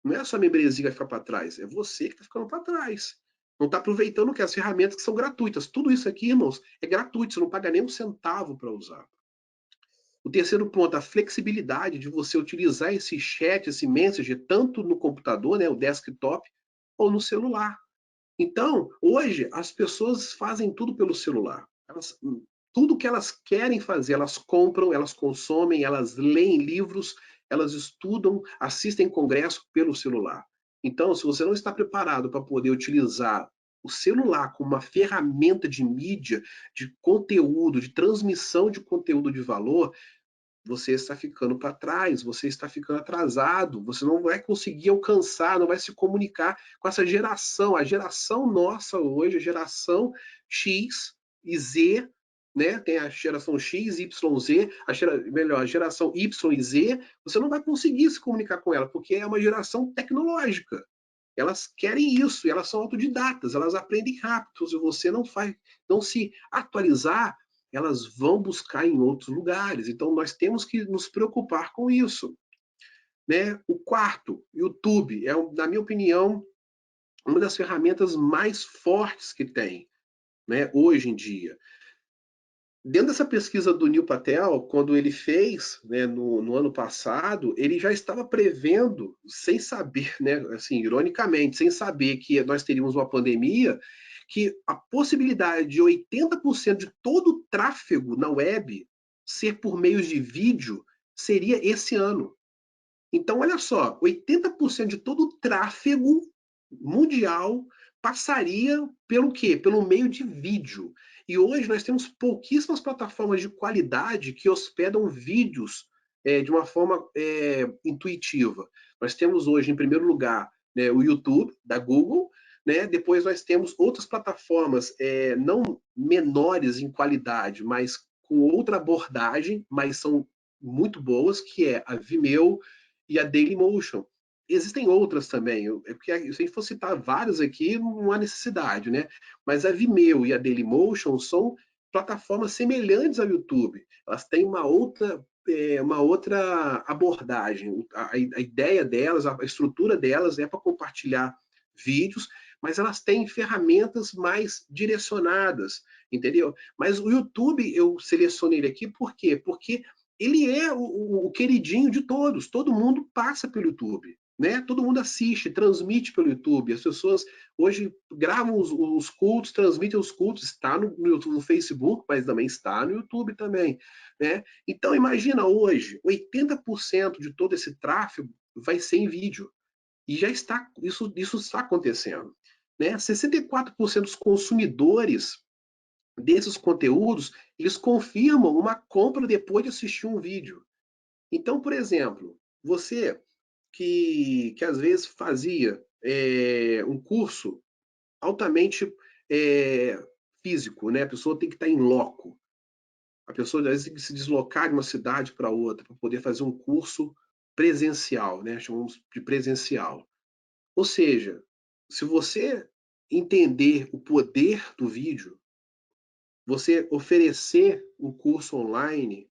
Não é só a membresia que vai ficar para trás, é você que está ficando para trás. Não está aproveitando o que? As ferramentas que são gratuitas. Tudo isso aqui, irmãos, é gratuito, você não paga nem um centavo para usar. O terceiro ponto, a flexibilidade de você utilizar esse chat, esse message, tanto no computador, né, o desktop, ou no celular. Então, hoje, as pessoas fazem tudo pelo celular. Tudo que elas querem fazer, elas compram, elas consomem, elas leem livros, elas estudam, assistem congresso pelo celular. Então, se você não está preparado para poder utilizar o celular como uma ferramenta de mídia, de conteúdo, de transmissão de conteúdo de valor, você está ficando para trás, você está ficando atrasado, você não vai conseguir alcançar, não vai se comunicar com essa geração. A geração nossa hoje, a geração X e Z, né? Tem a geração X, Y, Z, melhor, a geração Y e Z, você não vai conseguir se comunicar com ela, porque é uma geração tecnológica. elas querem isso, e elas são autodidatas, elas aprendem rápido. Se você não se atualizar, elas vão buscar em outros lugares. Então, nós temos que nos preocupar com isso. Né? O quarto, YouTube, é, na minha opinião, uma das ferramentas mais fortes que tem, né, hoje em dia. Dentro dessa pesquisa do Neil Patel, quando ele fez, né, no ano passado, ele já estava prevendo, sem saber, né, assim, ironicamente, sem saber que nós teríamos uma pandemia, que a possibilidade de 80% de todo o tráfego na web ser por meios de vídeo seria esse ano. Então, olha só, 80% de todo o tráfego mundial passaria pelo quê? Pelo meio de vídeo. E hoje nós temos pouquíssimas plataformas de qualidade que hospedam vídeos de uma forma intuitiva. Nós temos hoje, em primeiro lugar, né, o YouTube, da Google, né? Depois nós temos outras plataformas não menores em qualidade, mas com outra abordagem, mas são muito boas, que é a Vimeo e a Dailymotion. Existem outras também, porque se a gente for citar várias aqui, não há necessidade, né? Mas a Vimeo e a Dailymotion são plataformas semelhantes ao YouTube. Elas têm uma outra abordagem. A ideia delas, a estrutura delas é para compartilhar vídeos, mas elas têm ferramentas mais direcionadas, entendeu? Mas o YouTube, eu selecionei ele aqui por quê? Porque ele é o queridinho de todos, todo mundo passa pelo YouTube. Né? Todo mundo assiste, transmite pelo YouTube. As pessoas hoje gravam os cultos, transmitem os cultos, está no Facebook, mas também está no YouTube também. Né? Então imagina hoje, 80% de todo esse tráfego vai ser em vídeo. E já está, isso está acontecendo. Né? 64% dos consumidores desses conteúdos, eles confirmam uma compra depois de assistir um vídeo. Então, por exemplo, você que às vezes fazia um curso altamente físico, né? A pessoa tem que estar em loco. A pessoa às vezes tem que se deslocar de uma cidade para outra para poder fazer um curso presencial, né? Chamamos de presencial. Ou seja, se você entender o poder do vídeo, você oferecer um curso online,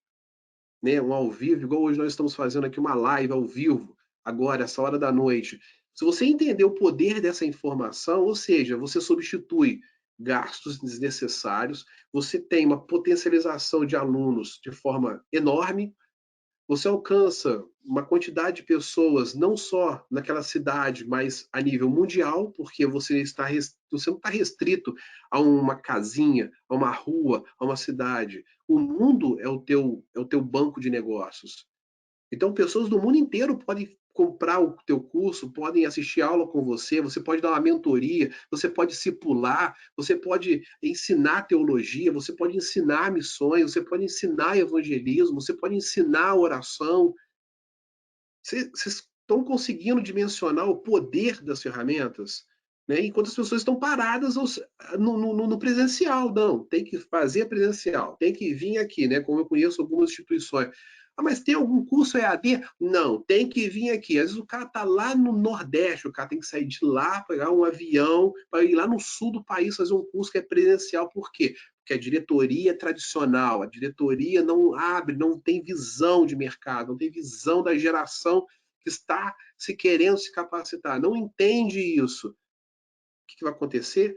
né, um ao vivo, igual hoje nós estamos fazendo aqui uma live ao vivo, agora, essa hora da noite. Se você entender o poder dessa informação, ou seja, você substitui gastos desnecessários, você tem uma potencialização de alunos de forma enorme, você alcança uma quantidade de pessoas não só naquela cidade, mas a nível mundial, porque você não está restrito a uma casinha, a uma rua, a uma cidade. O mundo é o teu banco de negócios. Então, pessoas do mundo inteiro podem comprar o teu curso, podem assistir aula com você, você pode dar uma mentoria, você pode discipular, você pode ensinar teologia, você pode ensinar missões, você pode ensinar evangelismo, você pode ensinar oração. Vocês estão conseguindo dimensionar o poder das ferramentas? Né? Enquanto as pessoas estão paradas no presencial, não, tem que fazer presencial, tem que vir aqui, né? Como eu conheço algumas instituições. Ah, mas tem algum curso EAD? Não, tem que vir aqui. Às vezes o cara está lá no Nordeste, o cara tem que sair de lá, pegar um avião, para ir lá no sul do país fazer um curso que é presencial. Por quê? Porque a diretoria é tradicional, a diretoria não abre, não tem visão de mercado, não tem visão da geração que está se querendo se capacitar, não entende isso. O que vai acontecer?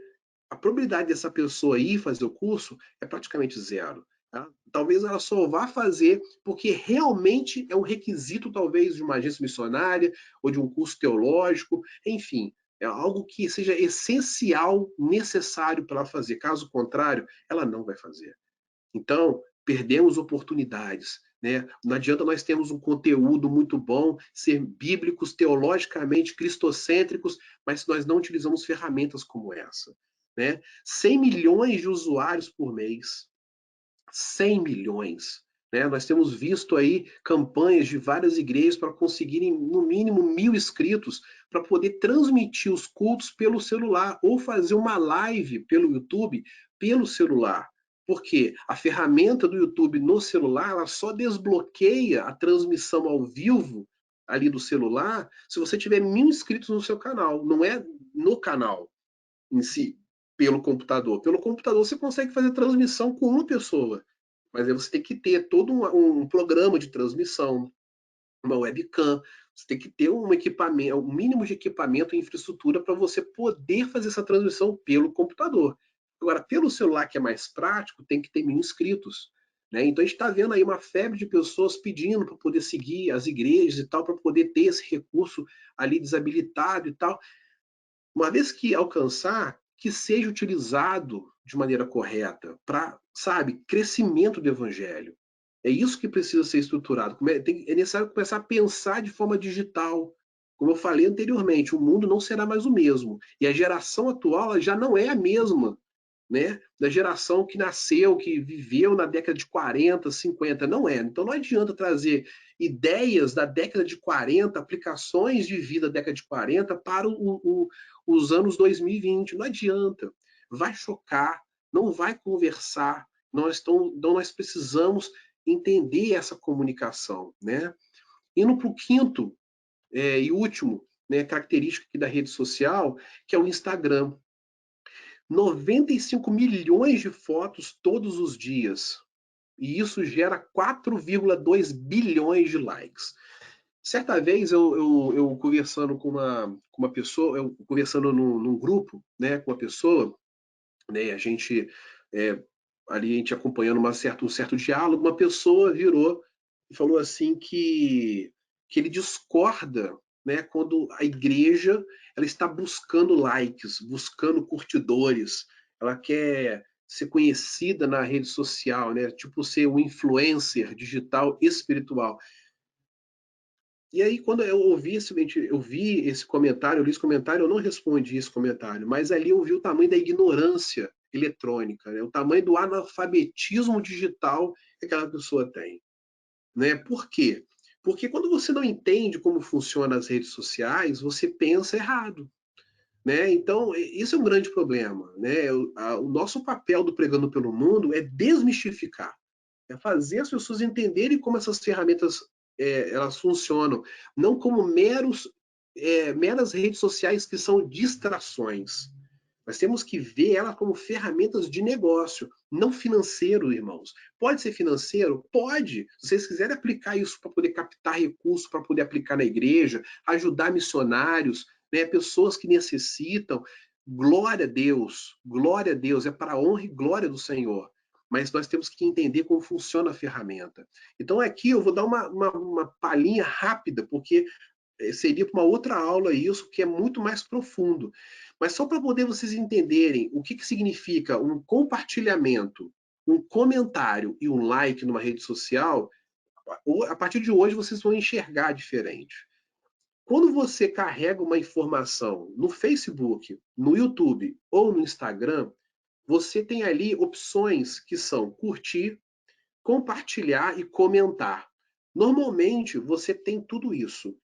A probabilidade dessa pessoa ir fazer o curso é praticamente zero. Tá? Talvez ela só vá fazer porque realmente é um requisito, talvez, de uma agência missionária ou de um curso teológico, enfim, é algo que seja essencial, necessário para ela fazer. Caso contrário, ela não vai fazer. Então, perdemos oportunidades. Né? Não adianta nós termos um conteúdo muito bom, ser bíblicos, teologicamente cristocêntricos, mas se nós não utilizamos ferramentas como essa. Né? 100 milhões de usuários por mês. 100 milhões. Né? Nós temos visto aí campanhas de várias igrejas para conseguirem no mínimo 1.000 inscritos para poder transmitir os cultos pelo celular ou fazer uma live pelo YouTube pelo celular. Porque a ferramenta do YouTube no celular ela só desbloqueia a transmissão ao vivo ali do celular se você tiver 1000 inscritos no seu canal, não é no canal em si, pelo computador. Pelo computador você consegue fazer transmissão com uma pessoa, mas aí você tem que ter todo um programa de transmissão, uma webcam, você tem que ter um equipamento, um mínimo de equipamento e infraestrutura para você poder fazer essa transmissão pelo computador. Agora, pelo celular, que é mais prático, tem que ter 1000 inscritos. Né? Então a gente está vendo aí uma febre de pessoas pedindo para poder seguir as igrejas e tal, para poder ter esse recurso ali desabilitado e tal. Uma vez que alcançar, que seja utilizado de maneira correta para, sabe, crescimento do evangelho. É isso que precisa ser estruturado. É necessário começar a pensar de forma digital. Como eu falei anteriormente, o mundo não será mais o mesmo. E a geração atual já não é a mesma, né, da geração que nasceu, que viveu na década de 40, 50. Não é. Então não adianta trazer ideias da década de 40, aplicações de vida da década de 40 para os anos 2020. Não adianta. Vai chocar, não vai conversar. Nós precisamos entender essa comunicação. Né? Indo para o quinto e último, né, característica aqui da rede social, que é o Instagram. 95 milhões de fotos todos os dias. E isso gera 4,2 bilhões de likes. Certa vez eu conversando com uma pessoa, eu conversando num grupo, né, com uma pessoa, né, a gente ali a gente acompanhando um certo diálogo, uma pessoa virou e falou assim que ele discorda, né, quando a igreja ela está buscando likes, buscando curtidores, ela quer ser conhecida na rede social, né, tipo ser um influencer digital espiritual. E aí, quando eu vi esse comentário, eu li esse comentário, eu não respondi esse comentário, mas ali eu vi o tamanho da ignorância eletrônica, né? O tamanho do analfabetismo digital que aquela pessoa tem. Né? Por quê? Porque quando você não entende como funcionam as redes sociais, você pensa errado. Né? Então, isso é um grande problema. Né? O nosso papel do Pregando pelo Mundo é desmistificar, é fazer as pessoas entenderem como essas ferramentas elas funcionam, não como meras redes sociais que são distrações. Nós temos que ver ela como ferramentas de negócio, não financeiro, irmãos. Pode ser financeiro? Pode. Se vocês quiserem aplicar isso para poder captar recursos, para poder aplicar na igreja, ajudar missionários, né, pessoas que necessitam, glória a Deus, é para a honra e glória do Senhor. Mas nós temos que entender como funciona a ferramenta. Então aqui eu vou dar uma palhinha rápida, porque seria para uma outra aula isso, que é muito mais profundo. Mas só para poder vocês entenderem o que significa um compartilhamento, um comentário e um like numa rede social, a partir de hoje vocês vão enxergar diferente. Quando você carrega uma informação no Facebook, no YouTube ou no Instagram, você tem ali opções que são curtir, compartilhar e comentar. Normalmente você tem tudo isso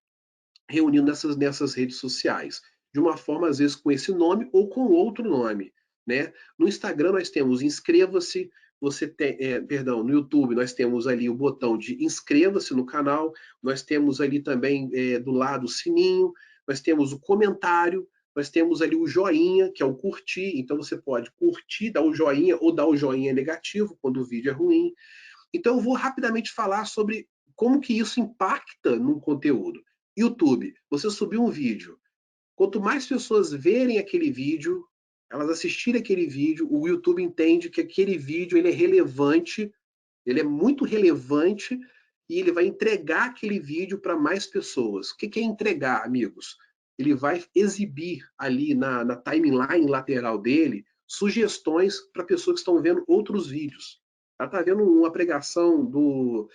reunindo nessas redes sociais, de uma forma, às vezes, com esse nome ou com outro nome. Né? No Instagram nós temos inscreva-se, você tem, perdão, no YouTube nós temos ali o botão de inscreva-se no canal, nós temos ali também do lado o sininho, nós temos o comentário, nós temos ali o joinha, que é o curtir, então você pode curtir, dar o joinha ou dar o joinha negativo quando o vídeo é ruim. Então eu vou rapidamente falar sobre como que isso impacta no conteúdo. YouTube, você subiu um vídeo. Quanto mais pessoas verem aquele vídeo, elas assistirem aquele vídeo, o YouTube entende que aquele vídeo ele é relevante, ele é muito relevante e ele vai entregar aquele vídeo para mais pessoas. O que é entregar, amigos? Ele vai exibir ali na timeline lateral dele sugestões para pessoas que estão vendo outros vídeos. Ela está vendo uma pregação do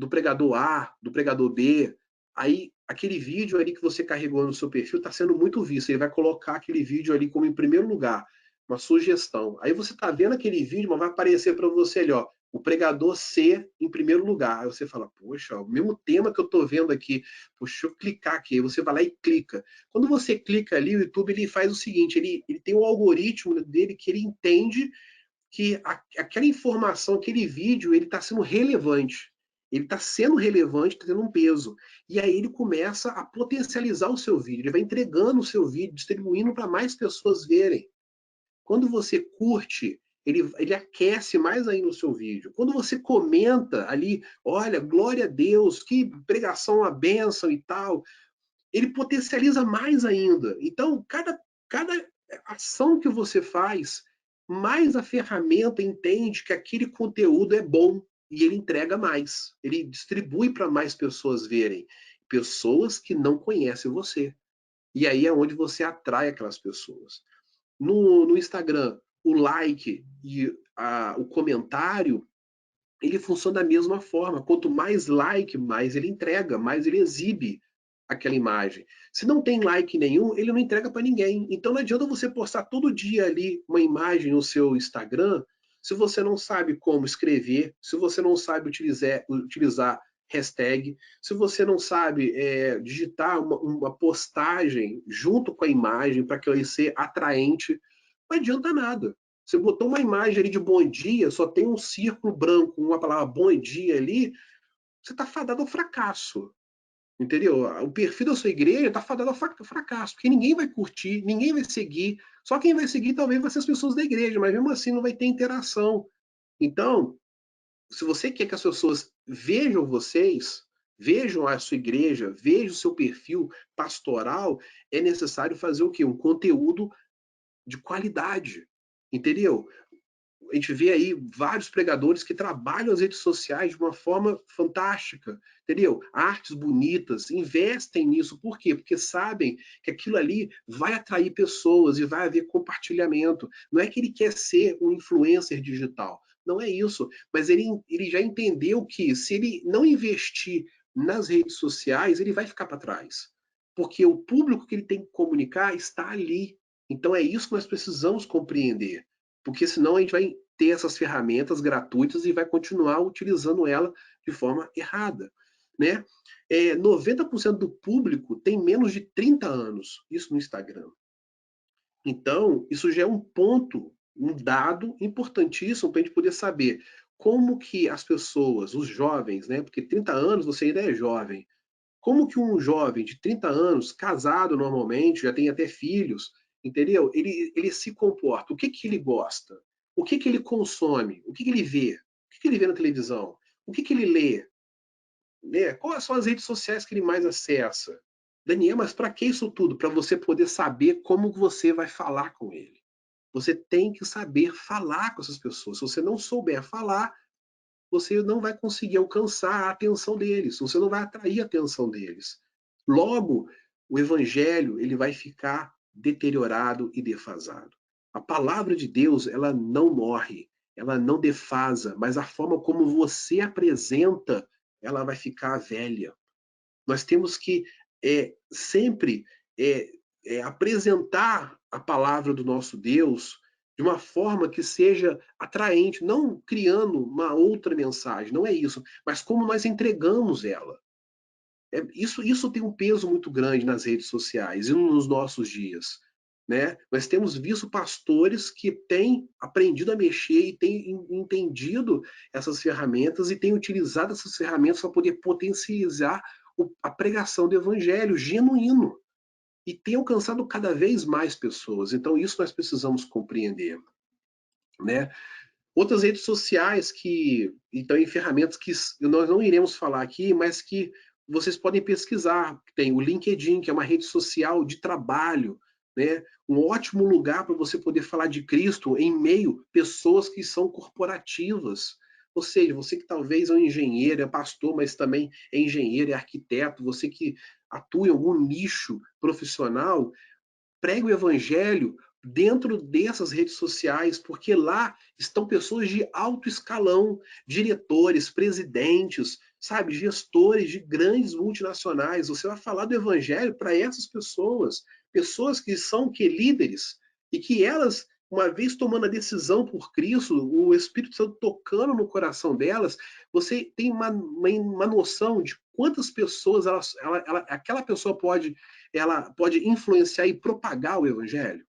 pregador A, do pregador B, aí aquele vídeo ali que você carregou no seu perfil está sendo muito visto. Ele vai colocar aquele vídeo ali como em primeiro lugar, uma sugestão. Aí você está vendo aquele vídeo, mas vai aparecer para você ali, ó, o pregador C em primeiro lugar. Aí você fala, poxa, o mesmo tema que eu estou vendo aqui, poxa, deixa eu clicar aqui. Aí você vai lá e clica. Quando você clica ali, o YouTube ele faz o seguinte, ele tem um algoritmo dele que ele entende que aquela informação, aquele vídeo, ele está sendo relevante. Ele está sendo relevante, está tendo um peso. E aí ele começa a potencializar o seu vídeo, ele vai entregando o seu vídeo, distribuindo para mais pessoas verem. Quando você curte, ele aquece mais ainda o seu vídeo. Quando você comenta ali, olha, glória a Deus, que pregação, uma bênção e tal, ele potencializa mais ainda. Então, cada ação que você faz, mais a ferramenta entende que aquele conteúdo é bom e ele entrega mais. Ele distribui para mais pessoas verem. Pessoas que não conhecem você. E aí é onde você atrai aquelas pessoas. No Instagram, o like e o comentário, ele funciona da mesma forma. Quanto mais like, mais ele entrega, mais ele exibe aquela imagem. Se não tem like nenhum, ele não entrega para ninguém. Então não adianta você postar todo dia ali uma imagem no seu Instagram, se você não sabe como escrever, se você não sabe utilizar hashtag, se você não sabe digitar uma postagem junto com a imagem para que ela seja atraente, não adianta nada. Você botou uma imagem ali de bom dia, só tem um círculo branco, uma palavra bom dia ali, você está fadado ao fracasso. Entendeu? O perfil da sua igreja está fadado ao fracasso, porque ninguém vai curtir, ninguém vai seguir. Só quem vai seguir talvez vai ser as pessoas da igreja, mas mesmo assim não vai ter interação. Então, se você quer que as pessoas vejam vocês, vejam a sua igreja, vejam o seu perfil pastoral, é necessário fazer o quê? Um conteúdo de qualidade. Entendeu? A gente vê aí vários pregadores que trabalham as redes sociais de uma forma fantástica, entendeu? Artes bonitas, investem nisso. Por quê? Porque sabem que aquilo ali vai atrair pessoas e vai haver compartilhamento. Não é que ele quer ser um influencer digital, não é isso. Mas ele já entendeu que se ele não investir nas redes sociais, ele vai ficar para trás. Porque o público que ele tem que comunicar está ali. Então é isso que nós precisamos compreender, porque senão a gente vai ter essas ferramentas gratuitas e vai continuar utilizando ela de forma errada, né? 90% do público tem menos de 30 anos, isso no Instagram. Então, isso já é um ponto, um dado importantíssimo para a gente poder saber como que as pessoas, os jovens, né? Porque 30 anos você ainda é jovem. Como que um jovem de 30 anos, casado normalmente, já tem até filhos, entendeu? Ele se comporta. O que que ele gosta? O que que ele consome? O que que ele vê? O que que ele vê na televisão? O que que ele lê? Né? Quais são as redes sociais que ele mais acessa? Daniel, mas para que isso tudo? Para você poder saber como você vai falar com ele. Você tem que saber falar com essas pessoas. Se você não souber falar, você não vai conseguir alcançar a atenção deles, você não vai atrair a atenção deles. Logo, o evangelho ele vai ficar deteriorado e defasado. A palavra de Deus, ela não morre, ela não defasa, mas a forma como você apresenta, ela vai ficar velha. Nós temos que sempre apresentar a palavra do nosso Deus de uma forma que seja atraente, não criando uma outra mensagem, não é isso, mas como nós entregamos ela. Isso tem um peso muito grande nas redes sociais e nos nossos dias. Né? Nós temos visto pastores que têm aprendido a mexer e têm entendido essas ferramentas e têm utilizado essas ferramentas para poder potencializar a pregação do evangelho genuíno e tem alcançado cada vez mais pessoas. Então, isso nós precisamos compreender. Né? Outras redes sociais que, então, em ferramentas que nós não iremos falar aqui, mas que vocês podem pesquisar. Tem o LinkedIn, que é uma rede social de trabalho, né? Um ótimo lugar para você poder falar de Cristo em meio a pessoas que são corporativas. Ou seja, você que talvez é um engenheiro, é pastor, mas também é engenheiro, é arquiteto, você que atua em algum nicho profissional, pregue o evangelho dentro dessas redes sociais, porque lá estão pessoas de alto escalão, diretores, presidentes, sabe, gestores de grandes multinacionais. Você vai falar do evangelho para essas pessoas, pessoas que são líderes e que elas, uma vez tomando a decisão por Cristo, o Espírito Santo tocando no coração delas, você tem uma noção de quantas pessoas aquela pessoa ela pode influenciar e propagar o evangelho.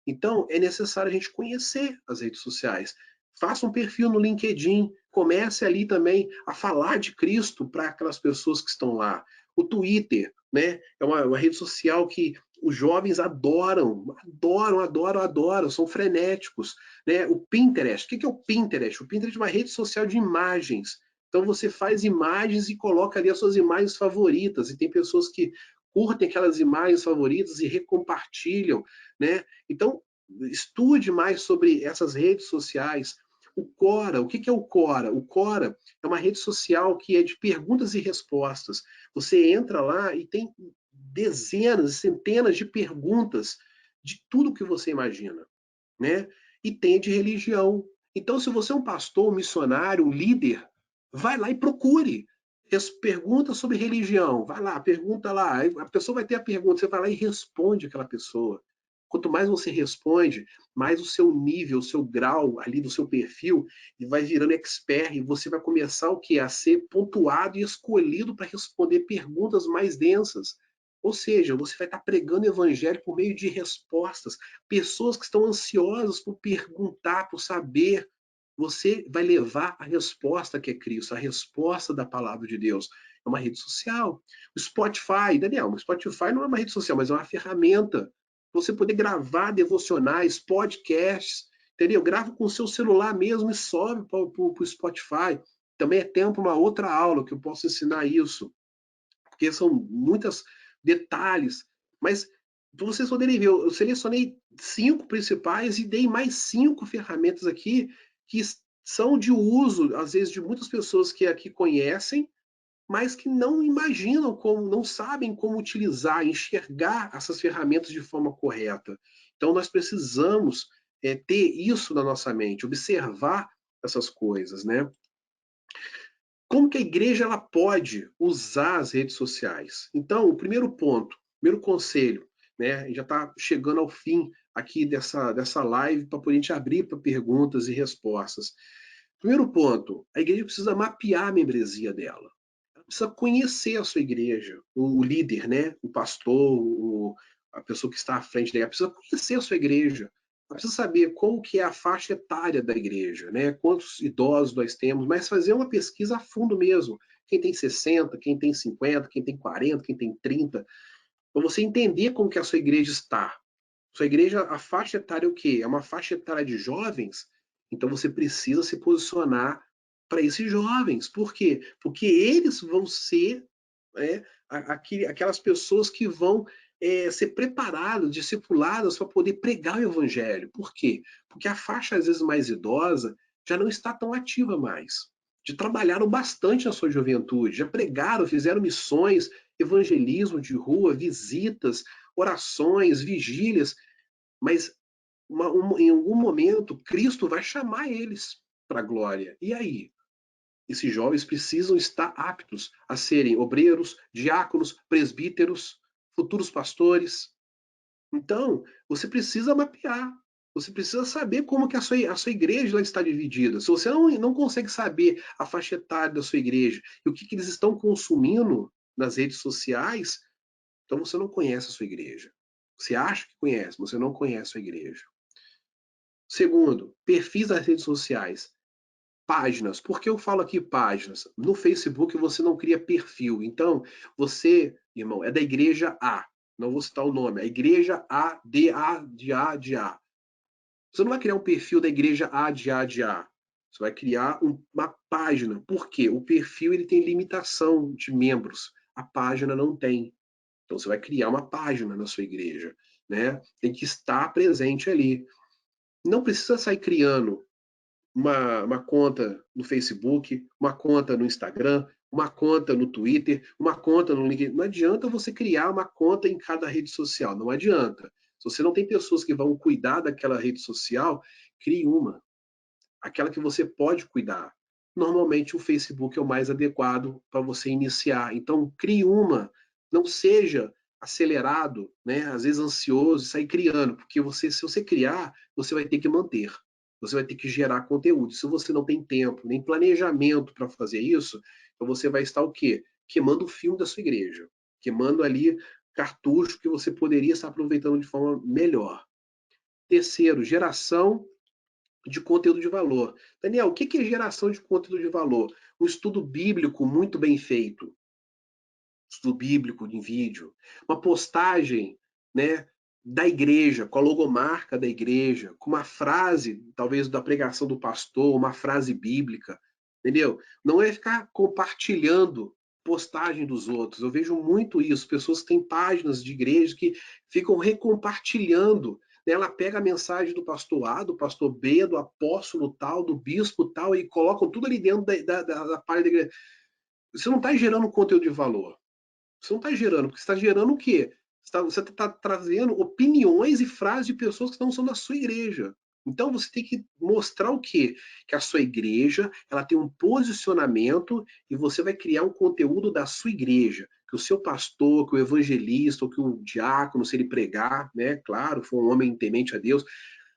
Então, é necessário a gente conhecer as redes sociais. Faça um perfil no LinkedIn, comece ali também a falar de Cristo para aquelas pessoas que estão lá. O Twitter, né, é uma rede social que os jovens adoram, adoram, adoram, adoram, são frenéticos. Né? O Pinterest, o que é o Pinterest? O Pinterest é uma rede social de imagens. Então você faz imagens e coloca ali as suas imagens favoritas, e tem pessoas que curtem aquelas imagens favoritas e recompartilham, né? Então, estude mais sobre essas redes sociais. O Quora, o que é o Quora? O Quora é uma rede social que é de perguntas e respostas. Você entra lá e tem dezenas, centenas de perguntas de tudo que você imagina, né? E tem de religião. Então, se você é um pastor, um missionário, um líder, vai lá e procure. Pergunta sobre religião, vai lá, pergunta lá, a pessoa vai ter a pergunta, você vai lá e responde aquela pessoa. Quanto mais você responde, mais o seu nível, o seu grau ali do seu perfil vai virando expert, e você vai começar o que? A ser pontuado e escolhido para responder perguntas mais densas. Ou seja, você vai estar pregando o evangelho por meio de respostas. Pessoas que estão ansiosas por perguntar, por saber, você vai levar a resposta que é Cristo, a resposta da palavra de Deus. É uma rede social. O Spotify, Daniel, o Spotify não é uma rede social, mas é uma ferramenta. Você poder gravar devocionais, podcasts, entendeu? Grava com o seu celular mesmo e sobe para o Spotify. Também é tempo uma outra aula que eu posso ensinar isso, porque são muitos detalhes. Mas para vocês poderem ver, eu selecionei 5 principais e dei mais 5 ferramentas aqui que são de uso, às vezes, de muitas pessoas que aqui conhecem, mas que não imaginam como, não sabem como utilizar, enxergar essas ferramentas de forma correta. Então, nós precisamos ter isso na nossa mente, observar essas coisas, né? Como que a igreja ela pode usar as redes sociais? Então, o primeiro ponto, primeiro conselho, né? Já está chegando ao fim aqui dessa live para poder a gente abrir para perguntas e respostas. Primeiro ponto, a igreja precisa mapear a membresia dela. Ela precisa conhecer a sua igreja, o líder, né? O pastor, a pessoa que está à frente dela, precisa conhecer a sua igreja. Ela precisa saber como que é a faixa etária da igreja, né? Quantos idosos nós temos, mas fazer uma pesquisa a fundo mesmo. Quem tem 60, quem tem 50, quem tem 40, quem tem 30, para você entender como que a sua igreja está. Sua igreja, a faixa etária é o quê? É uma faixa etária de jovens? Então você precisa se posicionar para esses jovens. Por quê? Porque eles vão ser, né, aquelas pessoas que vão ser preparadas, discipuladas para poder pregar o evangelho. Por quê? Porque a faixa, às vezes, mais idosa já não está tão ativa mais. Já trabalharam bastante na sua juventude, já pregaram, fizeram missões, evangelismo de rua, visitas, orações, vigílias, mas em algum momento Cristo vai chamar eles para a glória. E aí? Esses jovens precisam estar aptos a serem obreiros, diáconos, presbíteros, futuros pastores. Então, você precisa mapear. Você precisa saber como que a sua igreja ela está dividida. Se você não consegue saber a faixa etária da sua igreja e o que eles estão consumindo nas redes sociais, então você não conhece a sua igreja. Você acha que conhece, mas você não conhece a sua igreja. Segundo, perfis das redes sociais. Páginas. Por que eu falo aqui páginas? No Facebook você não cria perfil. Então, você, irmão, é da igreja A. Não vou citar o nome. A igreja A, de A, de A, de A. Você não vai criar um perfil da igreja A, de A, de A. Você vai criar uma página. Por quê? O perfil ele tem limitação de membros. A página não tem. Então, você vai criar uma página na sua igreja. Né? Tem que estar presente ali. Não precisa sair criando uma conta no Facebook, uma conta no Instagram, uma conta no Twitter, uma conta no LinkedIn. Não adianta você criar uma conta em cada rede social, não adianta. Se você não tem pessoas que vão cuidar daquela rede social, crie uma. Aquela que você pode cuidar. Normalmente o Facebook é o mais adequado para você iniciar. Então, crie uma. Não seja acelerado, né? Às vezes ansioso, e sair criando, porque se você criar, você vai ter que manter. Você vai ter que gerar conteúdo. Se você não tem tempo, nem planejamento para fazer isso, então você vai estar o quê? Queimando o filme da sua igreja. Queimando ali cartucho que você poderia estar aproveitando de forma melhor. Terceiro, geração de conteúdo de valor. Daniel, o que é geração de conteúdo de valor? Um estudo bíblico muito bem feito, estudo bíblico em vídeo, uma postagem, né, da igreja, com a logomarca da igreja, com uma frase, talvez da pregação do pastor, uma frase bíblica, entendeu? Não é ficar compartilhando postagem dos outros. Eu vejo muito isso, pessoas que têm páginas de igreja que ficam recompartilhando, né? Ela pega a mensagem do pastor A, do pastor B, do apóstolo tal, do bispo tal, e colocam tudo ali dentro da página da igreja. Você não está gerando conteúdo de valor. Você não está gerando, porque você está gerando o quê? Você está trazendo opiniões e frases de pessoas que não são da sua igreja. Então você tem que mostrar o quê? Que a sua igreja ela tem um posicionamento e você vai criar um conteúdo da sua igreja. Que o seu pastor, que o evangelista, ou que o diácono, se ele pregar, né? Claro, for um homem temente a Deus,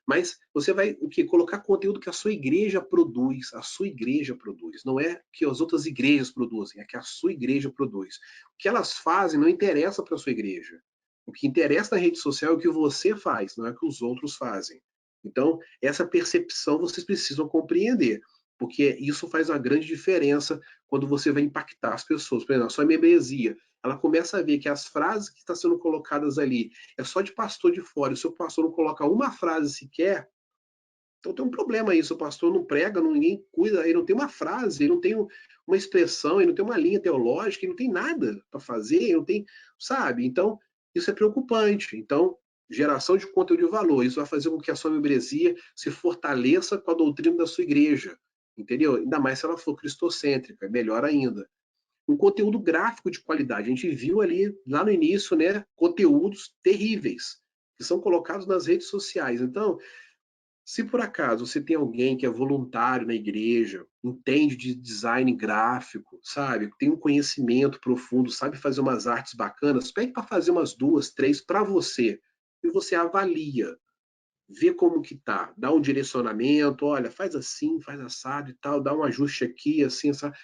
mas você vai o que colocar conteúdo que a sua igreja produz, a sua igreja produz, não é que as outras igrejas produzem, é que a sua igreja produz. O que elas fazem não interessa para a sua igreja. O que interessa na rede social é o que você faz, não é o que os outros fazem. Então, essa percepção vocês precisam compreender, porque isso faz uma grande diferença quando você vai impactar as pessoas. Por exemplo, a sua membresia, ela começa a ver que as frases que estão sendo colocadas ali é só de pastor de fora, e o seu pastor não coloca uma frase sequer, então tem um problema aí, se o pastor não prega, ninguém cuida, ele não tem uma frase, ele não tem uma expressão, ele não tem uma linha teológica, ele não tem nada para fazer, ele não tem, sabe? Então, isso é preocupante. Então, geração de conteúdo de valor, isso vai fazer com que a sua membresia se fortaleça com a doutrina da sua igreja, entendeu? Ainda mais se ela for cristocêntrica, melhor ainda. Um conteúdo gráfico de qualidade. A gente viu ali, lá no início, né, conteúdos terríveis que são colocados nas redes sociais. Então, se por acaso você tem alguém que é voluntário na igreja, entende de design gráfico, sabe, tem um conhecimento profundo, sabe fazer umas artes bacanas, pede para fazer umas duas, três para você. E você avalia, vê como que tá, dá um direcionamento, olha, faz assim, faz assado e tal, dá um ajuste aqui, assim, sabe?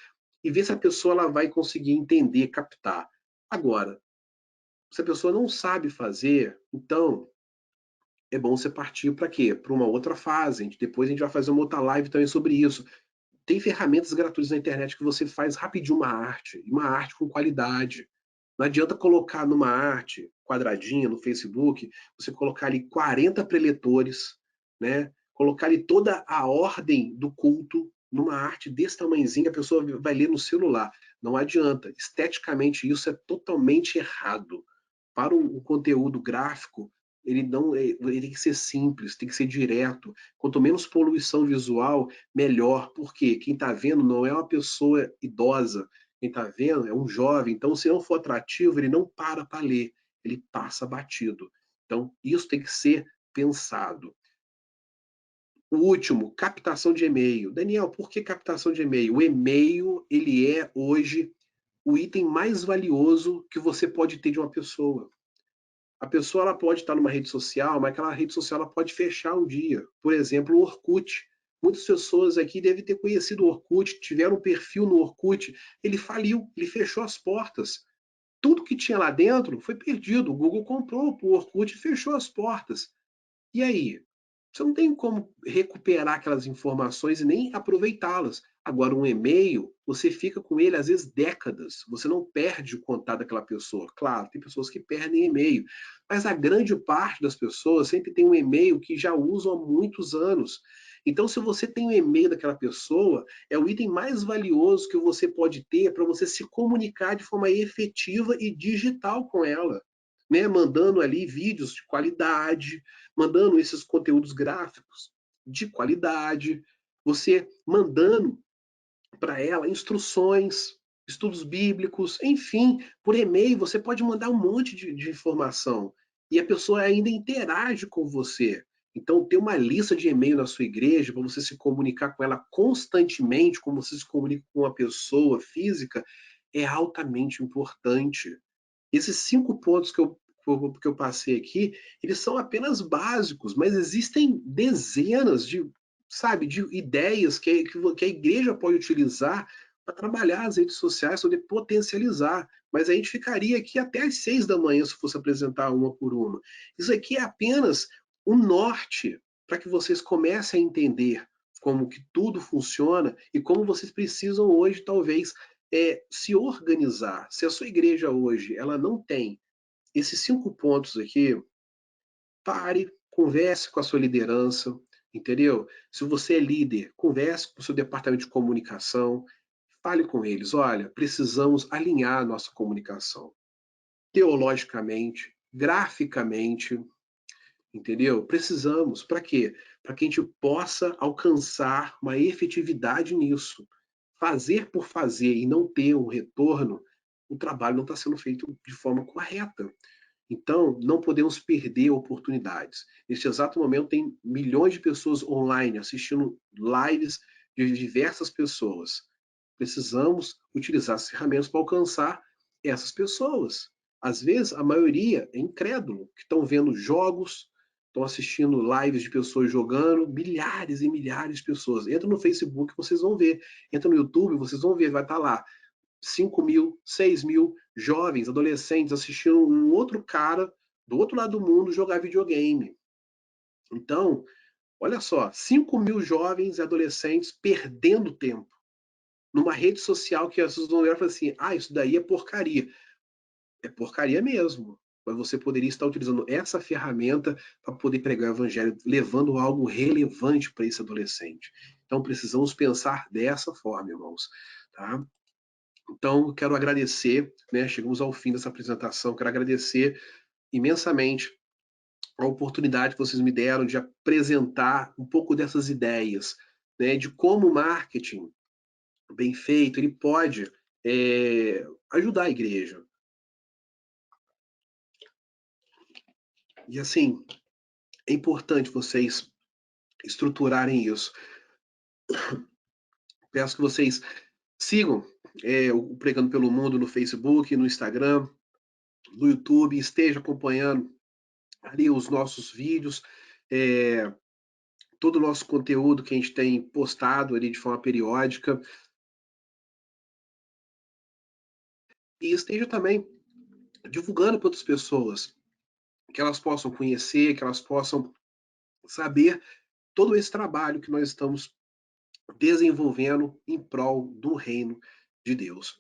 E ver se a pessoa ela vai conseguir entender, captar. Agora, se a pessoa não sabe fazer, então é bom você partir para quê? Para uma outra fase. Depois a gente vai fazer uma outra live também sobre isso. Tem ferramentas gratuitas na internet que você faz rapidinho uma arte com qualidade. Não adianta colocar numa arte quadradinha no Facebook, você colocar ali 40 preletores, né? Colocar ali toda a ordem do culto numa arte desse tamanhozinho, a pessoa vai ler no celular. Não adianta. Esteticamente, isso é totalmente errado. Para o conteúdo gráfico, ele não ele tem que ser simples, tem que ser direto. Quanto menos poluição visual, melhor. Porque quem está vendo não é uma pessoa idosa, quem está vendo é um jovem. Então, se não for atrativo, ele não para ler, ele passa batido. Então, isso tem que ser pensado. O último, captação de e-mail. Daniel, por que captação de e-mail? O e-mail, ele é hoje o item mais valioso que você pode ter de uma pessoa. A pessoa ela pode estar numa rede social, mas aquela rede social ela pode fechar um dia. Por exemplo, o Orkut. Muitas pessoas aqui devem ter conhecido o Orkut, tiveram um perfil no Orkut, ele faliu, ele fechou as portas. Tudo que tinha lá dentro foi perdido. O Google comprou o Orkut e fechou as portas. E aí? Você não tem como recuperar aquelas informações e nem aproveitá-las. Agora, um e-mail, você fica com ele às vezes décadas. Você não perde o contato daquela pessoa. Claro, tem pessoas que perdem e-mail, mas a grande parte das pessoas sempre tem um e-mail que já usam há muitos anos. Então, se você tem um e-mail daquela pessoa, é o item mais valioso que você pode ter para você se comunicar de forma efetiva e digital com ela, né? Mandando ali vídeos de qualidade, mandando esses conteúdos gráficos de qualidade, você mandando para ela instruções, estudos bíblicos, enfim, por e-mail você pode mandar um monte de informação e a pessoa ainda interage com você. Então, ter uma lista de e-mail na sua igreja para você se comunicar com ela constantemente, como você se comunica com uma pessoa física, é altamente importante. Esses 5 pontos que eu passei aqui, eles são apenas básicos, mas existem dezenas de, sabe, de ideias que a igreja pode utilizar para trabalhar as redes sociais, poder potencializar. Mas a gente ficaria aqui até às 6 da manhã se fosse apresentar uma por uma. Isso aqui é apenas o norte para que vocês comecem a entender como que tudo funciona e como vocês precisam hoje, talvez, se organizar. Se a sua igreja hoje ela não tem esses 5 pontos aqui, pare, converse com a sua liderança, entendeu? Se você é líder, converse com o seu departamento de comunicação, fale com eles, olha, precisamos alinhar a nossa comunicação teologicamente, graficamente, entendeu? Precisamos. Para quê? Para que a gente possa alcançar uma efetividade nisso. Fazer por fazer e não ter um retorno, o trabalho não está sendo feito de forma correta. Então, não podemos perder oportunidades. Neste exato momento, tem milhões de pessoas online assistindo lives de diversas pessoas. Precisamos utilizar as ferramentas para alcançar essas pessoas. Às vezes, a maioria é incrédulo, que estão vendo jogos, estão assistindo lives de pessoas jogando, milhares e milhares de pessoas. Entra no Facebook, vocês vão ver. Entra no YouTube, vocês vão ver, vai estar lá 5.000, 6.000 jovens, adolescentes assistindo um outro cara do outro lado do mundo jogar videogame. Então, olha só, 5.000 jovens e adolescentes perdendo tempo numa rede social que as pessoas vão olhar e falar assim, isso daí é porcaria. É porcaria mesmo. Mas você poderia estar utilizando essa ferramenta para poder pregar o evangelho, levando algo relevante para esse adolescente. Então, precisamos pensar dessa forma, irmãos. Tá? Então, quero agradecer, né? Chegamos ao fim dessa apresentação, quero agradecer imensamente a oportunidade que vocês me deram de apresentar um pouco dessas ideias, né? De como o marketing bem feito, ele pode ajudar a igreja. E assim, é importante vocês estruturarem isso. Peço que vocês sigam o Pregando pelo Mundo no Facebook, no Instagram, no YouTube, esteja acompanhando ali os nossos vídeos, todo o nosso conteúdo que a gente tem postado ali de forma periódica. E esteja também divulgando para outras pessoas, que elas possam conhecer, que elas possam saber todo esse trabalho que nós estamos desenvolvendo em prol do reino de Deus.